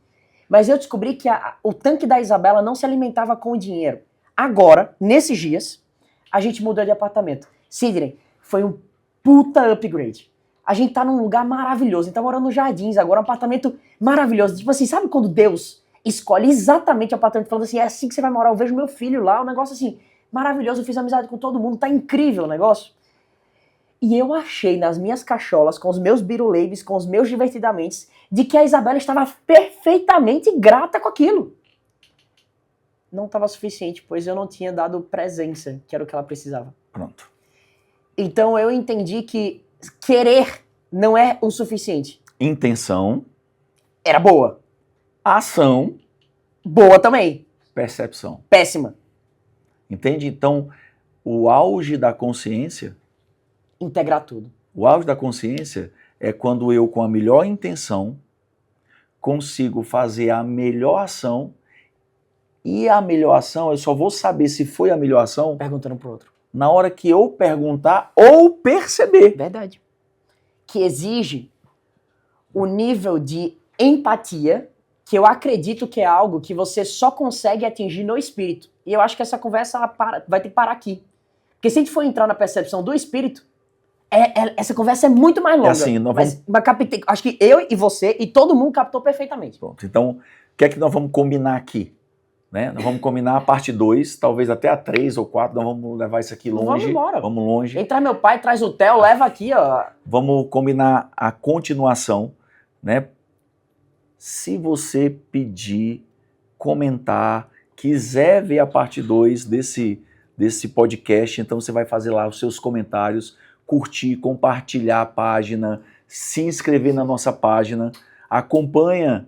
Mas eu descobri que o tanque da Isabela não se alimentava com o dinheiro. Agora, nesses dias, a gente mudou de apartamento. Sidney, foi um puta upgrade. A gente tá num lugar maravilhoso. A gente tá morando nos Jardins agora, um apartamento maravilhoso. Tipo assim, sabe quando Deus escolhe exatamente o apartamento, falando assim, é assim que você vai morar, eu vejo meu filho lá, um negócio assim, maravilhoso, eu fiz amizade com todo mundo, tá incrível o negócio. E eu achei nas minhas cacholas, com os meus biruleibes, com os meus divertidamente, de que a Isabela estava perfeitamente grata com aquilo. Não estava suficiente, pois eu não tinha dado presença, que era o que ela precisava. Pronto. Então eu entendi que querer não é o suficiente. Intenção. Era boa. Ação. Boa também. Percepção. Péssima. Entende? Então, o auge da consciência... Integrar tudo. O auge da consciência é quando eu, com a melhor intenção, consigo fazer a melhor ação, e a melhor ação, eu só vou saber se foi a melhor ação... Perguntando pro outro. Na hora que eu perguntar ou perceber. Verdade. Que exige o nível de empatia, que eu acredito que é algo que você só consegue atingir no espírito. E eu acho que essa conversa vai ter que parar aqui. Porque se a gente for entrar na percepção do espírito, essa conversa é muito mais longa. Assim, mas acho que eu e você e todo mundo captou perfeitamente. Pronto. Então, o que é que nós vamos combinar aqui? Né? Nós vamos combinar a parte 2, talvez até a 3 ou 4, nós vamos levar isso aqui longe. Vamos embora. Vamos longe. Entra meu pai, traz o Theo, leva aqui, ó. Vamos combinar a continuação, né? Se você pedir, comentar, quiser ver a parte 2 desse podcast, então você vai fazer lá os seus comentários, curtir, compartilhar a página, se inscrever na nossa página, acompanha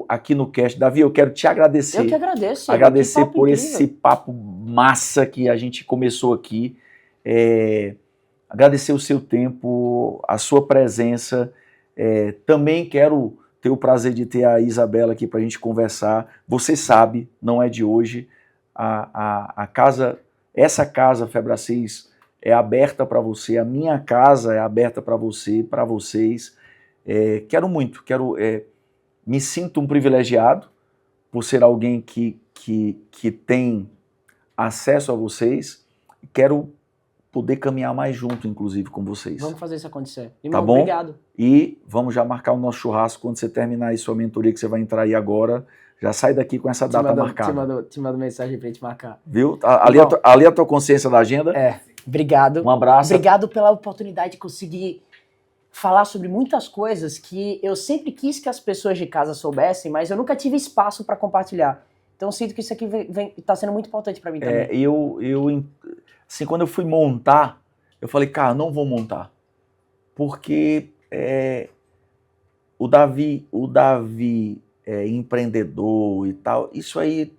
aqui no cast. Davi, eu quero te agradecer. Eu que agradeço. Agradecer por incrível. esse papo massa que a gente começou aqui. Agradecer o seu tempo, a sua presença. Também quero ter o prazer de ter a Isabela aqui para a gente conversar. Você sabe, não é de hoje, essa casa Febracis é aberta para você, a minha casa é aberta para você, para vocês. Quero muito, me sinto um privilegiado por ser alguém que tem acesso a vocês. Quero poder caminhar mais junto, inclusive, com vocês. Vamos fazer isso acontecer. Tá bom? Obrigado. E vamos já marcar o nosso churrasco quando você terminar aí sua mentoria, que você vai entrar aí agora. Já sai daqui com essa data marcada. Te mando mensagem pra gente marcar. Viu? Ali a tua consciência da agenda. Obrigado. Um abraço. Obrigado pela oportunidade de conseguir falar sobre muitas coisas que eu sempre quis que as pessoas de casa soubessem, mas eu nunca tive espaço para compartilhar. Então eu sinto que isso aqui tá sendo muito importante para mim também. Assim, quando eu fui montar, eu falei, cara, não vou montar. Porque o Davi empreendedor e tal, isso aí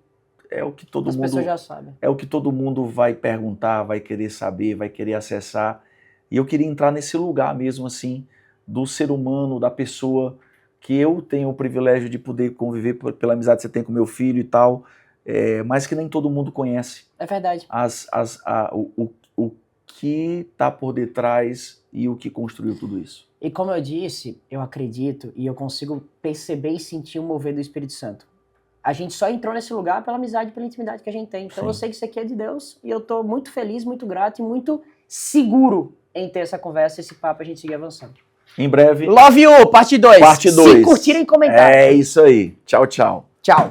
é o que todo mundo... As pessoas já sabem. É o que todo mundo vai perguntar, vai querer saber, vai querer acessar. E eu queria entrar nesse lugar mesmo, assim, do ser humano, da pessoa que eu tenho o privilégio de poder conviver pela amizade que você tem com meu filho e tal, mas que nem todo mundo conhece. É verdade. O que está por detrás e o que construiu tudo isso. E como eu disse, eu acredito e eu consigo perceber e sentir o mover do Espírito Santo. A gente só entrou nesse lugar pela amizade, pela intimidade que a gente tem. Então Sim. eu sei que isso aqui é de Deus e eu tô muito feliz, muito grato e muito seguro em ter essa conversa, esse papo, a gente seguir avançando. Em breve. Love you, parte 2. Parte 2. Se curtirem, comentar. É isso aí. Tchau, tchau. Tchau.